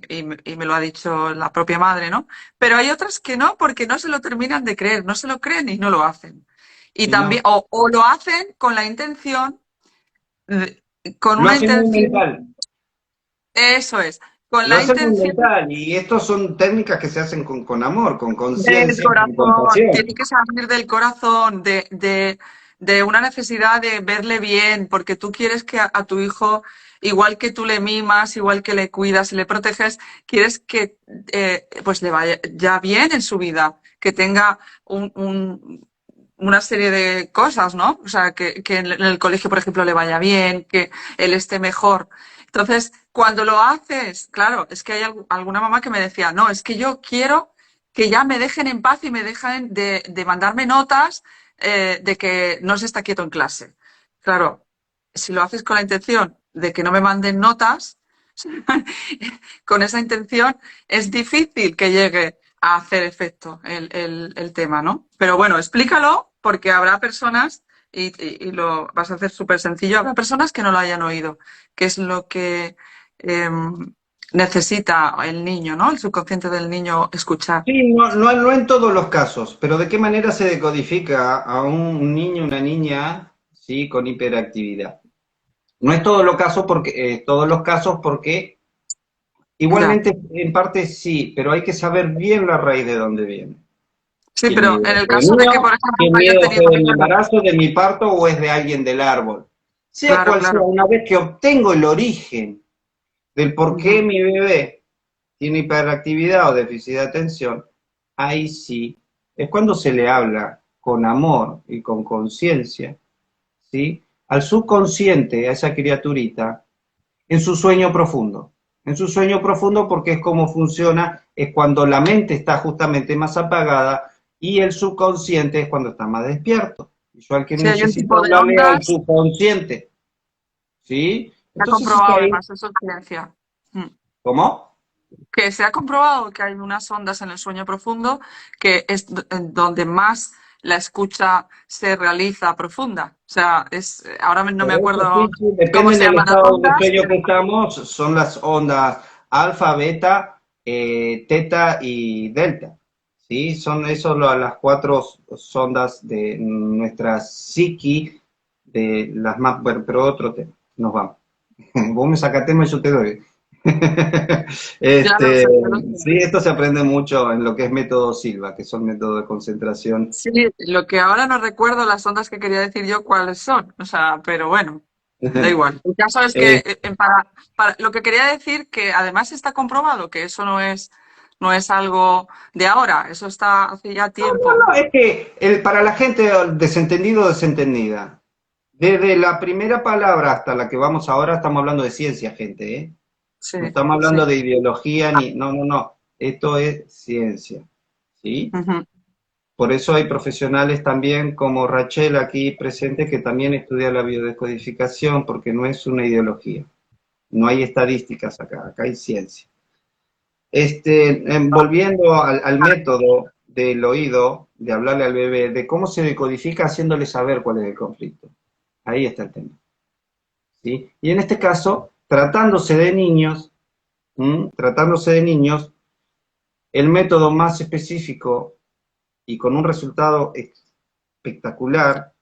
y me lo ha dicho la propia madre, ¿no? Pero hay otras que no, porque no se lo terminan de creer, no se lo creen y no lo hacen. Y Y también, no, o lo hacen con la intención, con lo una hacen muy intención. mental. Eso es, con Lo la hacen muy intención mental y estos son técnicas que se hacen con amor, con del conciencia, con corazón, compasión. tiene que salir del corazón, de una necesidad de verle bien, porque tú quieres que a tu hijo, igual que tú le mimas, igual que le cuidas y le proteges, quieres que pues le vaya ya bien en su vida, que tenga una serie de cosas, ¿no? O sea, que en el colegio, por ejemplo, le vaya bien, que él esté mejor. Entonces, cuando lo haces, claro, es que hay alguna mamá que me decía, no, es que yo quiero que ya me dejen en paz y me dejen de mandarme notas de que no se está quieto en clase. Claro, si lo haces con la intención de que no me manden notas, con esa intención es difícil que llegue a hacer efecto el tema, ¿no? Pero bueno, explícalo porque habrá personas, y lo vas a hacer súper sencillo, habrá personas que no lo hayan oído, que es lo que eh, necesita el niño, ¿no? El subconsciente del niño escuchar. Sí, no, no, no en todos los casos, pero ¿de qué manera se decodifica a un niño, una niña, sí, con hiperactividad? No es todos los casos porque Ya. igualmente en parte sí, pero hay que saber bien la raíz de dónde viene. Sí, Si el pero miedo en el fue caso de que, por mío, si ejemplo, el haya miedo tenido fue de mi miedo. embarazo, de mi parto o es de alguien del árbol. Sea Claro, cual sea, claro. una vez que obtengo el origen del por qué Ujú. mi bebé tiene hiperactividad o déficit de atención, ahí sí es cuando se le habla con amor y con conciencia, ¿sí? Al subconsciente, a esa criaturita, en su sueño profundo. En su sueño profundo porque es como funciona, es cuando la mente está justamente más apagada y el subconsciente es cuando está más despierto. Y yo al que Sí, hay un necesito tipo de hablarle al ondas subconsciente, ¿sí? que ha Entonces es comprobado ahí, además, eso es ciencia. Mm. ¿cómo? Que se ha comprobado que hay unas ondas en el sueño profundo que es en donde más la escucha se realiza profunda. O sea, ahora no me Por eso sí, acuerdo sí, cómo depende se del llaman las estado de ondas, sueño pero que estamos, son las ondas alfa, beta, teta y delta. ¿Sí? Son eso las cuatro sondas de nuestra psiqui, de las más, bueno, pero otro tema, nos vamos. Vos me sacás tema y yo te doy. ya lo Este, sé, ya lo sé. sí, esto se aprende mucho en lo que es método Silva, que son métodos de concentración. Sí, lo que ahora no recuerdo las ondas que quería decir yo cuáles son. O sea, pero bueno, da igual. El caso es que lo que quería decir que además está comprobado que eso no es algo de ahora, eso está hace ya No, no, tiempo. no, es que para la gente desentendido o desentendida, desde la primera palabra hasta la que vamos ahora, estamos hablando de ciencia, gente, ¿eh? Sí, No estamos sí. hablando de ideología ni. No, no, no. Esto es ciencia, ¿sí? Ujú. Por eso hay profesionales también como Rachel aquí presente que también estudia la biodescodificación, porque no es una ideología. No hay estadísticas acá, acá hay ciencia. Volviendo al método del oído, de hablarle al bebé, de cómo se decodifica haciéndole saber cuál es el conflicto. Ahí está el tema. ¿Sí? Y en este caso, tratándose de niños, el método más específico y con un resultado espectacular,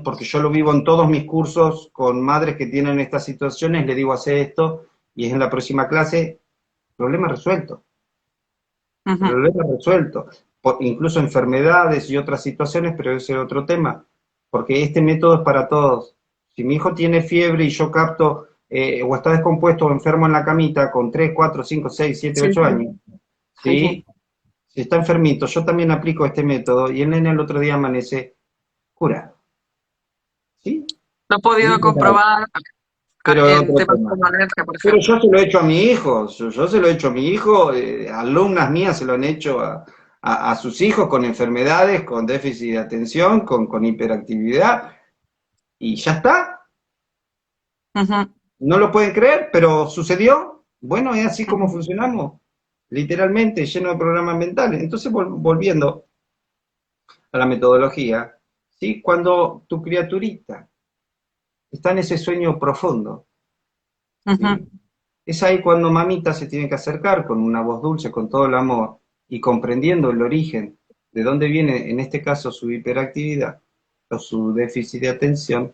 porque yo lo vivo en todos mis cursos con madres que tienen estas situaciones, le digo hacer esto y es en la próxima clase, problema resuelto. Ujú. Problema resuelto. Incluso enfermedades y otras situaciones, pero ese es otro tema, porque este método es para todos. Si mi hijo tiene fiebre y yo capto o está descompuesto o enfermo en la camita con 3, 4, 5, 6, 7, Sí, 8 sí, años, sí, sí. ¿sí? Si está enfermito, yo también aplico este método y el nene el otro día amanece curado. ¿Sí? Lo he podido Literal. comprobar Pero es en otro temas tema. como alergia, por Pero ejemplo. yo se lo he hecho a mi hijo, yo se lo he hecho a mi hijo, alumnas mías se lo han hecho a sus hijos con enfermedades, con déficit de atención, con hiperactividad, y ya está. Ujú, No lo pueden creer, pero sucedió. Bueno, es así como ujú, funcionamos, literalmente, lleno de programas mentales. Entonces, volviendo a la metodología, ¿sí? Cuando tu criaturita está en ese sueño profundo, ujú, ¿sí? Es ahí cuando mamita se tiene que acercar con una voz dulce, con todo el amor, y comprendiendo el origen, de dónde viene, en este caso, su hiperactividad o su déficit de atención,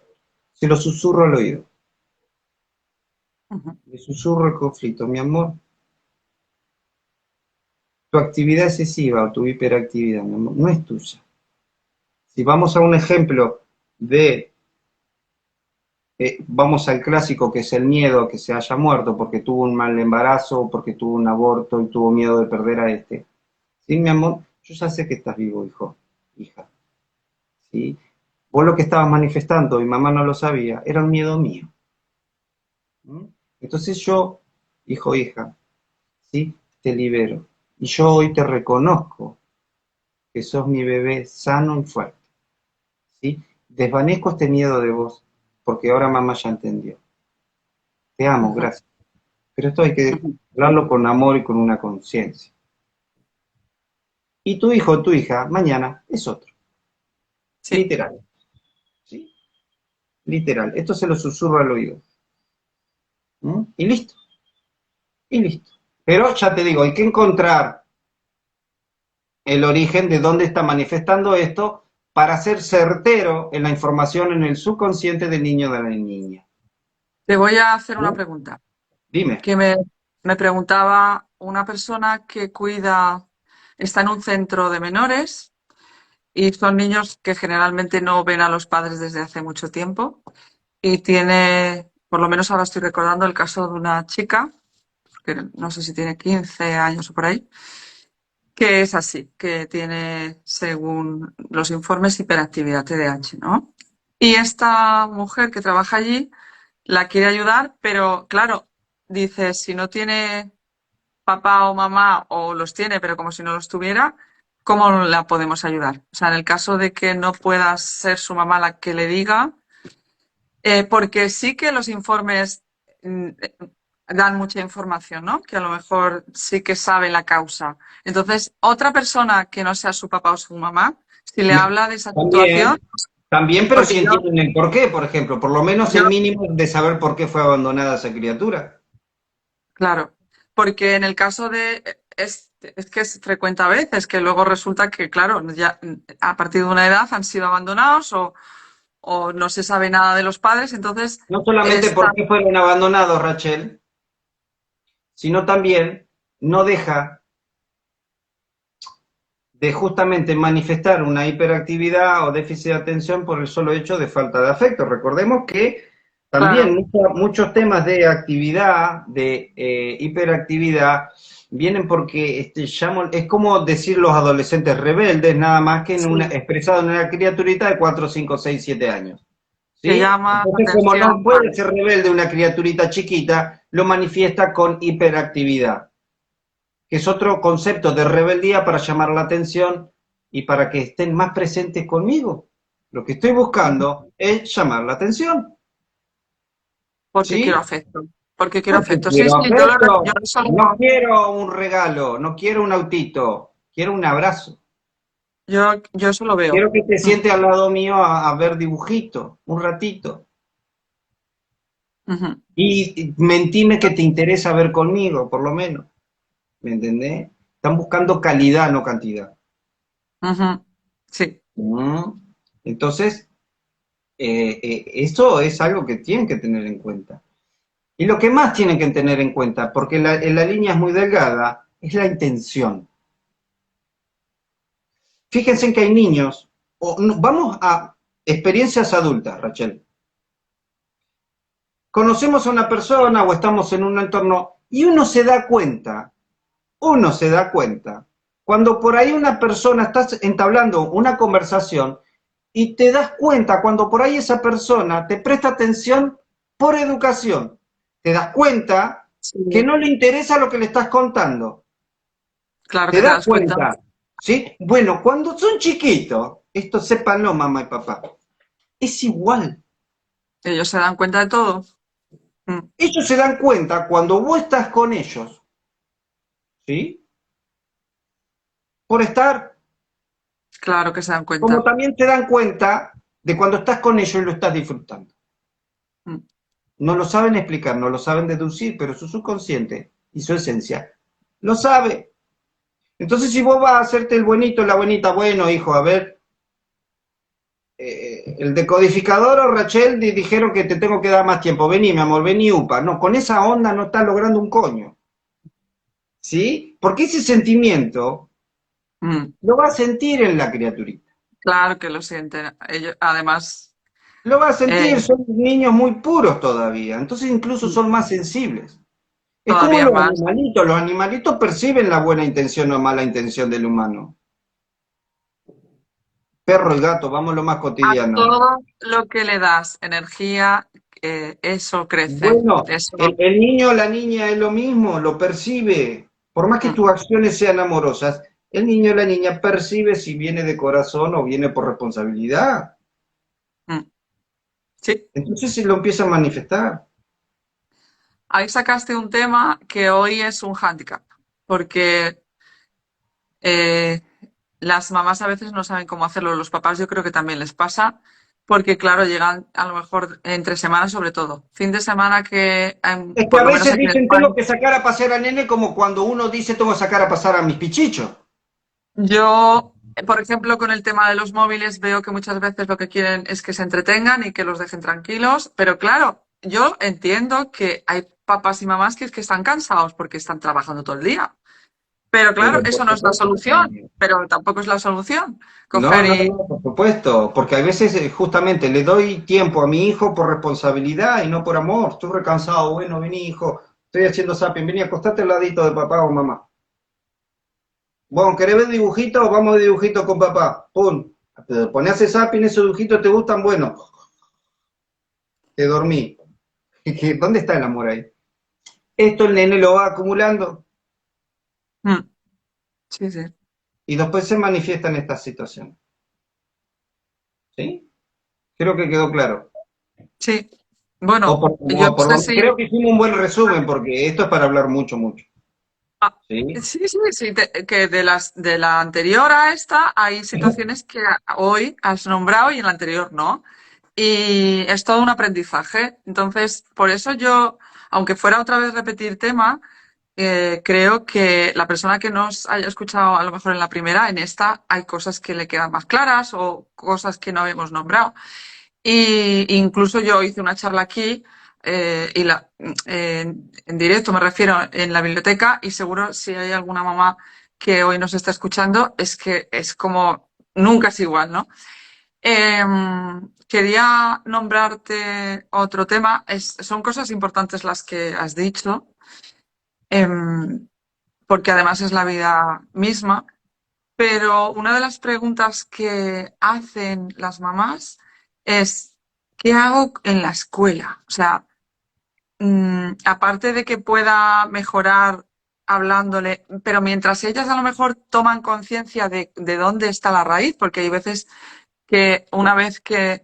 se lo susurro al oído. ujú. Le susurro el conflicto, mi amor, tu actividad excesiva o tu hiperactividad, mi amor, no es tuya. Si vamos a un ejemplo de, vamos al clásico que es el miedo a que se haya muerto porque tuvo un mal embarazo, porque tuvo un aborto y tuvo miedo de perder a este. Sí, mi amor, yo ya sé que estás vivo, hijo, hija. ¿Sí? Vos lo que estabas manifestando, mi mamá no lo sabía, era un miedo mío. ¿Mm? Entonces yo, hijo, hija, ¿sí? Te libero. Y yo hoy te reconozco que sos mi bebé sano y fuerte. ¿Sí? Desvanezco este miedo de vos, porque ahora mamá ya entendió. Te amo, Ujú, gracias. Pero esto hay que ujú. hablarlo con amor y con una conciencia. Y tu hijo o tu hija mañana es otro. Sí. Literal. ¿Sí? Literal. Esto se lo susurro al oído. ¿Mm? Y listo. Y listo. Pero ya te digo, hay que encontrar el origen de dónde está manifestando esto para ser certero en la información en el subconsciente del niño o de la niña. Te voy a hacer una ¿No? pregunta. Dime. Que me preguntaba una persona que cuida, está en un centro de menores y son niños que generalmente no ven a los padres desde hace mucho tiempo y tiene, por lo menos ahora estoy recordando el caso de una chica, que no sé si tiene 15 años o por ahí, que es así, que tiene, según los informes, hiperactividad TDAH, ¿no? Y esta mujer que trabaja allí la quiere ayudar, pero claro, dice, si no tiene papá o mamá o los tiene, pero como si no los tuviera, ¿cómo la podemos ayudar? O sea, en el caso de que no pueda ser su mamá la que le diga, porque sí que los informes dan mucha información, ¿no? Que a lo mejor sí que sabe la causa. Entonces, otra persona que no sea su papá o su mamá, si le habla de esa situación, También, también, pero porque si entienden el por qué, por ejemplo, por lo menos yo el mínimo de saber por qué fue abandonada esa criatura. claro, porque en el caso de, es que es frecuente a veces que luego resulta que, claro, ya a partir de una edad han sido abandonados o no se sabe nada de los padres, entonces No solamente está, por qué fueron abandonados, Rachel, sino también no deja de justamente manifestar una hiperactividad o déficit de atención por el solo hecho de falta de afecto. Recordemos que también claro, muchos temas de actividad, de hiperactividad, vienen porque es como decir los adolescentes rebeldes, nada más que sí, expresado en una criaturita de 4, 5, 6, 7 años. que ¿Sí? llama la Entonces, como no atención, puede vale. ser rebelde una criaturita chiquita, lo manifiesta con hiperactividad, que es otro concepto de rebeldía para llamar la atención y para que estén más presentes conmigo. Lo que estoy buscando es llamar la atención, Porque quiero ¿sí? afecto, porque quiero Porque afecto. Sí, quiero sí, yo afecto, lo no solo, quiero un regalo, no quiero un autito, quiero un abrazo. yo eso lo veo. Quiero que te Mm, sientes al lado mío a ver dibujitos, un ratito. ujú, Y mentime que te interesa ver conmigo, por lo menos. ¿Me entendés? Están buscando calidad, no cantidad. ujú. Sí, ¿Mm? Entonces, eso es algo que tienen que tener en cuenta. Y lo que más tienen que tener en cuenta, porque la línea es muy delgada, es la intención. Fíjense en que hay niños, vamos a experiencias adultas, Rachel. Conocemos a una persona o estamos en un entorno y uno se da cuenta, cuando por ahí una persona está entablando una conversación y te das cuenta cuando por ahí esa persona te presta atención por educación. Te das cuenta que sí, no le interesa lo que le estás contando. claro ¿Te que te das das cuenta. cuenta? ¿Sí? Bueno, cuando son chiquitos, esto sépanlo mamá y papá, es igual. Ellos se dan cuenta de todo. Mm, Ellos se dan cuenta cuando vos estás con ellos, ¿sí? Por estar, claro que se dan como cuenta. también te dan cuenta de cuando estás con ellos y lo estás disfrutando. Mm, No lo saben explicar, no lo saben deducir, pero su subconsciente y su esencia lo sabe. Entonces, si vos vas a hacerte el buenito, la buenita, bueno, hijo, a ver, el decodificador o Rachel dijeron que te tengo que dar más tiempo. Vení, mi amor, vení, upa. No, con esa onda no estás logrando un coño. ¿Sí? Porque ese sentimiento mm. lo va a sentir en la criaturita. Claro que lo sienten. Ellos, además, Lo va a eh, sentir, son niños muy puros todavía. Entonces, incluso mm, son más sensibles. Es como todavía más. los animalitos perciben la buena intención o mala intención del humano. Perro y gato, vamos a lo más A cotidiano. todo lo que le das energía, eso crece. Bueno, Eso, el niño o la niña es lo mismo, lo percibe. Por más que mm, tus acciones sean amorosas, el niño o la niña percibe si viene de corazón o viene por responsabilidad. mm. Sí. Entonces se lo empieza a manifestar. Ahí sacaste un tema que hoy es un hándicap, porque eh, las mamás a veces no saben cómo hacerlo, los papás yo creo que también les pasa, porque claro, llegan a lo mejor entre semanas sobre todo. Fin de semana que, Es que por a lo menos veces aquí en dicen España, tengo que sacar a pasear al nene como cuando uno dice tengo que sacar a pasar a mis pichichos. yo, por ejemplo, con el tema de los móviles veo que muchas veces lo que quieren es que se entretengan y que los dejen tranquilos, pero claro, yo entiendo que hay papás y mamás que es que están cansados porque están trabajando todo el día. Pero claro, Pero eso por no es la supuesto que solución, también. pero tampoco es la solución. No, Coger no, y... no, por supuesto, porque a veces justamente le doy tiempo a mi hijo por responsabilidad y no por amor. Estoy recansado, bueno, vení hijo, estoy haciendo zapping, vení, acostate al ladito de papá o mamá. Bueno, ¿querés ver dibujitos? Vamos de dibujito con papá. Pum. Te pones a hacer zapping, esos dibujitos te gustan, bueno, te dormí. ¿Dónde está el amor ahí? Esto el nene lo va acumulando Mm, sí, sí. y después se manifiesta en estas situaciones. ¿Sí? Creo que quedó claro. Sí. Bueno, yo no Por sé lo menos creo si... que hicimos un buen resumen porque esto es para hablar mucho, mucho. Ah, ¿Sí? sí, sí, sí, que de la anterior a esta hay situaciones que hoy has nombrado y en la anterior no. Y es todo un aprendizaje. Entonces, por eso yo, aunque fuera otra vez repetir tema, creo que la persona que nos haya escuchado a lo mejor en la primera, en esta hay cosas que le quedan más claras o cosas que no habíamos nombrado. Y incluso yo hice una charla aquí en directo, me refiero, en la biblioteca y seguro si hay alguna mamá que hoy nos está escuchando, es que es como nunca es igual, ¿no? Quería nombrarte otro tema. Son cosas importantes las que has dicho, em, porque además es la vida misma. Pero una de las preguntas que hacen las mamás es, ¿qué hago en la escuela? O sea, aparte de que pueda mejorar hablándole, pero mientras ellas a lo mejor toman conciencia de dónde está la raíz, porque hay veces que una vez que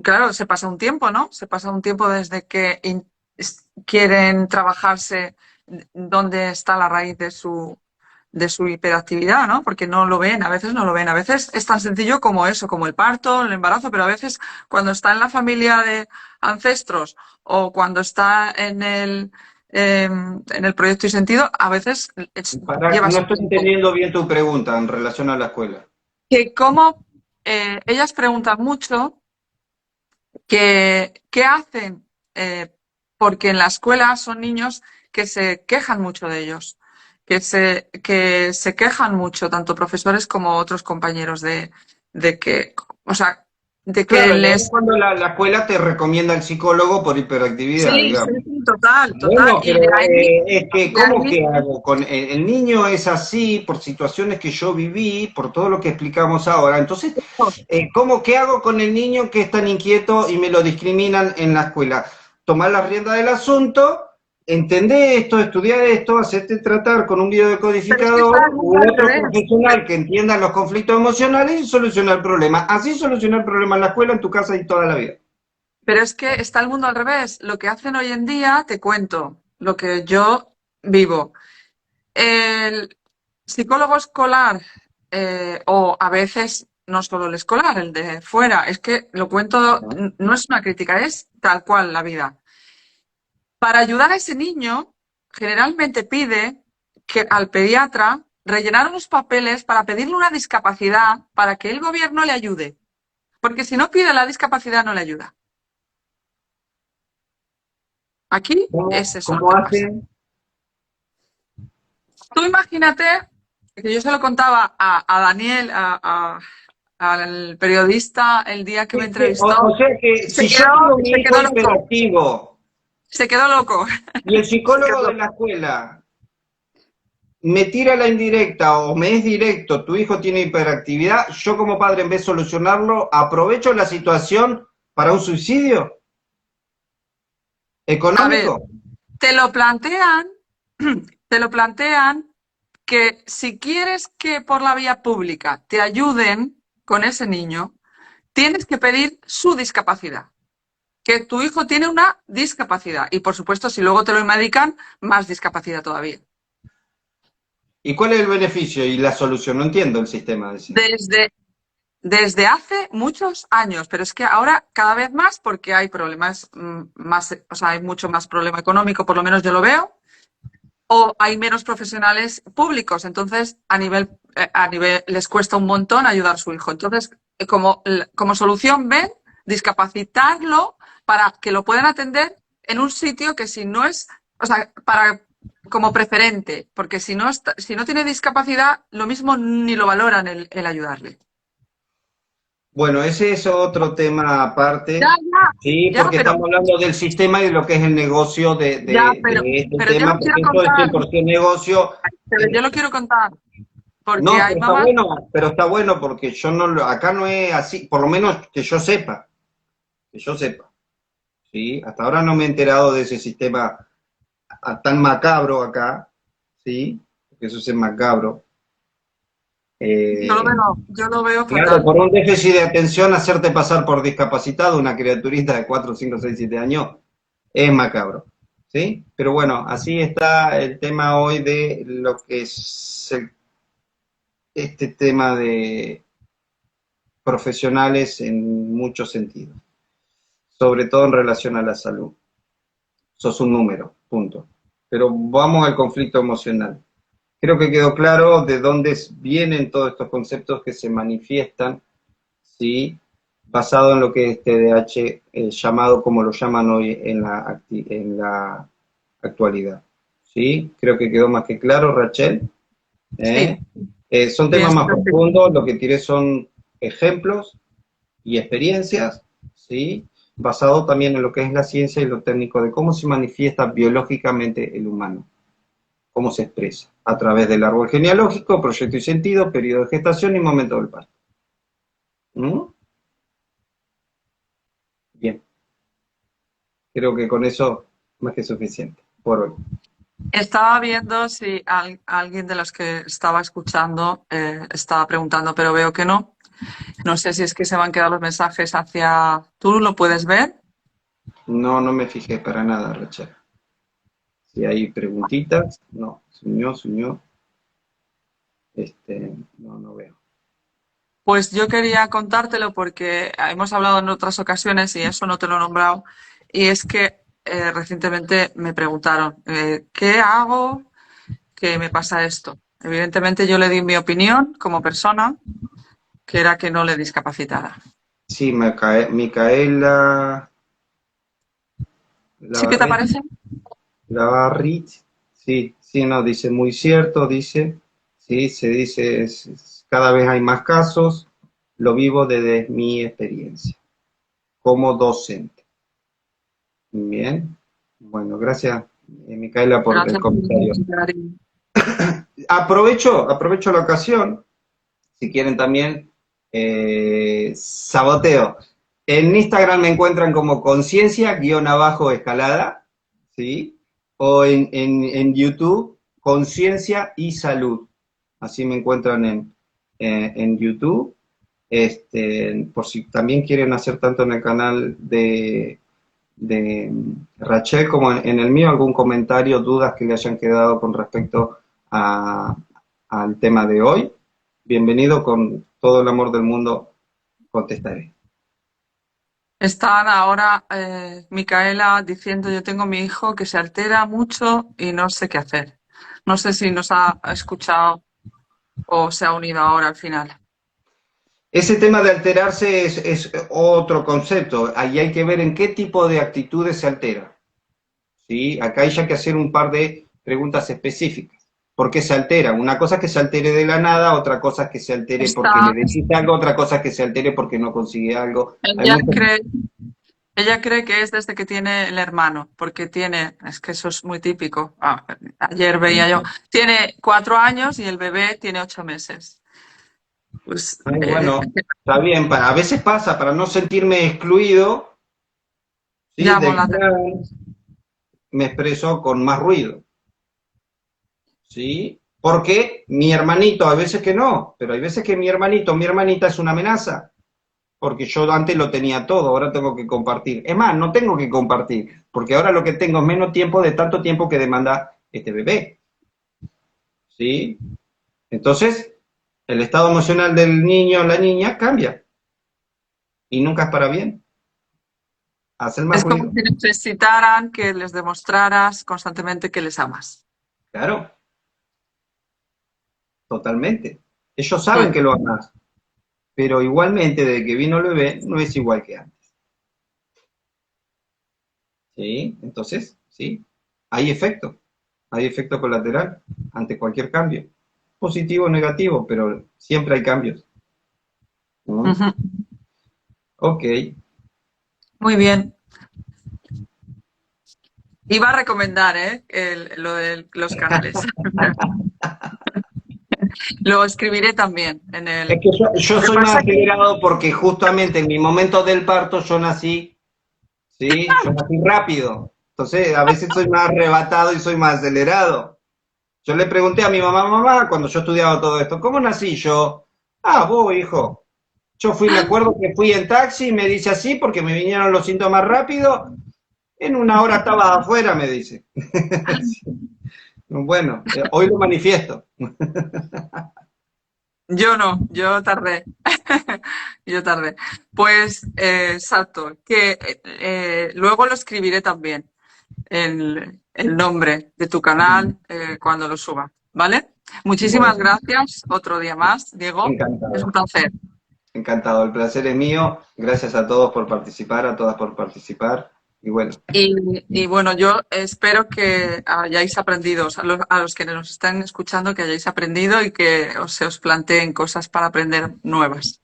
claro, se pasa un tiempo, ¿no? Se pasa un tiempo desde que quieren trabajarse dónde está la raíz de su hiperactividad, ¿no? Porque no lo ven, a veces no lo ven. A veces es tan sencillo como eso, como el parto, el embarazo, pero a veces cuando está en la familia de ancestros o cuando está en el proyecto y sentido, a veces lleva No su estoy tiempo. entendiendo bien tu pregunta en relación a la escuela. Que como ellas preguntan mucho qué hacen, eh, porque en la escuela son niños que se quejan mucho de ellos, que se quejan mucho, tanto profesores como otros compañeros de que, o sea, de que Claro, y ahí es les... cuando la escuela te recomienda al psicólogo por Sí, hiperactividad, sí, digamos. sí, total, total. Bueno, Y pero es que, de ¿cómo ahí, que hago? El niño es así por situaciones que yo viví, por todo lo que explicamos ahora. Entonces, ¿qué hago con el niño que es tan inquieto y me lo discriminan en la escuela? Tomar la rienda del asunto, entender esto, estudiar esto, hacerte tratar con un pero es que está videodecodificador el mundo u al otro revés. profesional que entienda los conflictos emocionales y solucionar el problema. Así solucionar el problema en la escuela, en tu casa y toda la vida. Pero es que está el mundo al revés. Lo que hacen hoy en día, te cuento, lo que yo vivo. El psicólogo escolar, o a veces no solo el escolar, el de fuera, es que lo cuento, no es una crítica, es tal cual la vida. Para ayudar a ese niño, generalmente pide que al pediatra rellenar unos papeles para pedirle una discapacidad para que el gobierno le ayude. Porque si no pide la discapacidad, no le ayuda. Aquí es eso lo ¿Cómo que pasa. hacen? Tú imagínate que yo se lo contaba a Daniel, al periodista, el día que me O entrevistó, sea que si yo tengo mi se hijo quedó loco, hiperactivo se quedó loco. y el Se psicólogo de quedó. la escuela me tira la indirecta o me es directo, tu hijo tiene hiperactividad, yo como padre en vez de solucionarlo, aprovecho la situación para un suicidio A ver, económico. te lo plantean, te lo plantean que si quieres que por la vía pública te ayuden con ese niño, tienes que pedir su discapacidad. Que tu hijo tiene una discapacidad. Y por supuesto, si luego te lo medican, más discapacidad todavía. ¿Y cuál es el beneficio y la solución? No entiendo el sistema ese. Desde, desde hace muchos años, pero es que ahora cada vez más porque hay problemas más, o sea, hay mucho más problema económico, por lo menos yo lo veo, o hay menos profesionales públicos, entonces a nivel les cuesta un montón ayudar a su hijo. Entonces, como solución ven discapacitarlo para que lo puedan atender en un sitio que si no es, o sea, para como preferente, porque si no si no tiene discapacidad, lo mismo ni lo valoran el ayudarle. Bueno, ese es otro tema Ya, aparte, ya, sí, ya, porque estamos hablando del sistema y de lo que es el negocio ya, de este pero yo lo tema, quiero porque esto es contar, 100% negocio. pero yo lo quiero contar, porque No, hay mamás. pero está bueno porque yo no, acá no es así, por lo menos que yo sepa, ¿sí? Hasta ahora no me he enterado de ese sistema tan macabro acá, ¿sí? Porque eso es macabro. Eh, Yo lo veo claro, fatal. por un déficit de atención, hacerte pasar por discapacitado, una criaturita de 4, 5, 6, 7 años, es macabro, ¿sí? Pero bueno, así está el tema hoy de lo que es este tema de profesionales en muchos sentidos, sobre todo en relación a la salud. Sos un número, punto. Pero vamos al conflicto emocional. Creo que quedó claro de dónde vienen todos estos conceptos que se manifiestan, ¿sí? Basado en lo que es TDAH, llamado como lo llaman hoy en la actualidad. ¿Sí? Creo que quedó más que claro, Rachel. ¿Eh? Sí, Son temas pienso más que sí. profundos, lo que tiré son ejemplos y experiencias, ¿sí? Basado también en lo que es la ciencia y lo técnico de cómo se manifiesta biológicamente el humano, cómo se expresa, a través del árbol genealógico, proyecto y sentido, periodo de gestación y momento del parto. ¿Mm? Bien, creo que con eso más que suficiente por hoy. Estaba viendo si alguien de los que estaba escuchando estaba preguntando, pero veo que no. No sé si es que se van a quedar los mensajes hacia... ¿Tú lo puedes ver? No, no me fijé para nada, Rachel. si hay preguntitas. No, señor. No veo. Pues yo quería contártelo porque hemos hablado en otras ocasiones y eso no te lo he nombrado. Y es que recientemente me preguntaron, ¿qué hago? ¿Qué me pasa esto? Evidentemente yo le di mi opinión como persona, que era que no le discapacitara. Sí, Micaela ¿Sí que te Lavarrete, parece? Lavarrete, sí, no, dice muy cierto, dice, sí, se dice, cada vez hay más casos, lo vivo desde mi experiencia como docente. Bien, bueno, gracias, Micaela, por el Gracias por comentario. comentar. Aprovecho la ocasión, si quieren también, saboteo. En Instagram me encuentran como conciencia-escalada, ¿sí? O en YouTube, conciencia y salud. Así me encuentran en YouTube. Por si también quieren hacer tanto en el canal de Rachel como en el mío, algún comentario, dudas que le hayan quedado con respecto al tema de hoy. Bienvenido, con todo el amor del mundo contestaré. Están ahora, Micaela, diciendo, yo tengo mi hijo que se altera mucho y no sé qué hacer. No sé si nos ha escuchado o se ha unido ahora al final. Ese tema de alterarse es otro concepto. Ahí hay que ver en qué tipo de actitudes se altera. ¿Sí? Acá hay ya que hacer un par de preguntas específicas. ¿Por qué se altera? Una cosa es que se altere de la nada, otra cosa es que se altere porque le Está, decís algo, otra cosa es que se altere porque no consigue algo. Hay ella muchas... cree, ella cree que es desde que tiene el hermano, porque tiene, es que eso es muy típico. Ayer veía yo, tiene 4 años y el bebé tiene 8 meses. Pues Bueno, está bien, a veces pasa, para no sentirme excluido, ¿sí? llamo Del la atención. clan, me expreso con más ruido, ¿sí? Porque mi hermanito, a veces que no, pero hay veces que mi hermanito, mi hermanita es una amenaza, porque yo antes lo tenía todo, ahora tengo que compartir. Es más, no tengo que compartir, porque ahora lo que tengo es menos tiempo de tanto tiempo que demanda este bebé, ¿sí? Entonces, el estado emocional del niño o la niña cambia, y nunca es para bien, hacer más Es como ruido. si necesitaran que les demostraras constantemente que les amas. Claro, totalmente. Ellos saben Mm. que lo amas, pero igualmente desde que vino el bebé no es igual que antes. ¿Sí? Entonces, sí, hay efecto colateral ante cualquier cambio, positivo o negativo, pero siempre hay cambios. ¿Mm? Ujú. Ok, Muy bien. Iba a recomendar, lo de los canales. Lo escribiré también en es el. que yo Lo que soy pasa más que acelerado porque justamente en mi momento del parto yo nací, ¿sí? Yo nací rápido, entonces a veces soy más arrebatado y soy más acelerado. Yo le pregunté a mi mamá, cuando yo estudiaba todo esto, ¿cómo nací yo? Ah, vos, hijo. Yo me acuerdo que fui en taxi y me dice así porque me vinieron los síntomas rápido. En una hora estaba afuera, me dice. Bueno, hoy lo manifiesto. yo no, yo tardé. Yo tardé. Pues, exacto, que luego lo escribiré también, el nombre de tu canal cuando lo suba, ¿vale? Muchísimas Bueno, gracias. Otro día más, Diego. Es un encantado. placer. Encantado. El placer es mío. Gracias a todos por participar, a todas por participar. Y bueno, Y bueno, yo espero que hayáis aprendido, o sea, a los que nos están escuchando, que hayáis aprendido y que se os planteen cosas para aprender nuevas.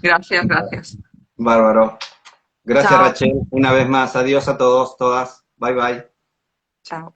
Gracias, gracias. bárbaro. Gracias, Chao, Rachel. Una vez más. Adiós a todos, todas. Bye, bye. chao.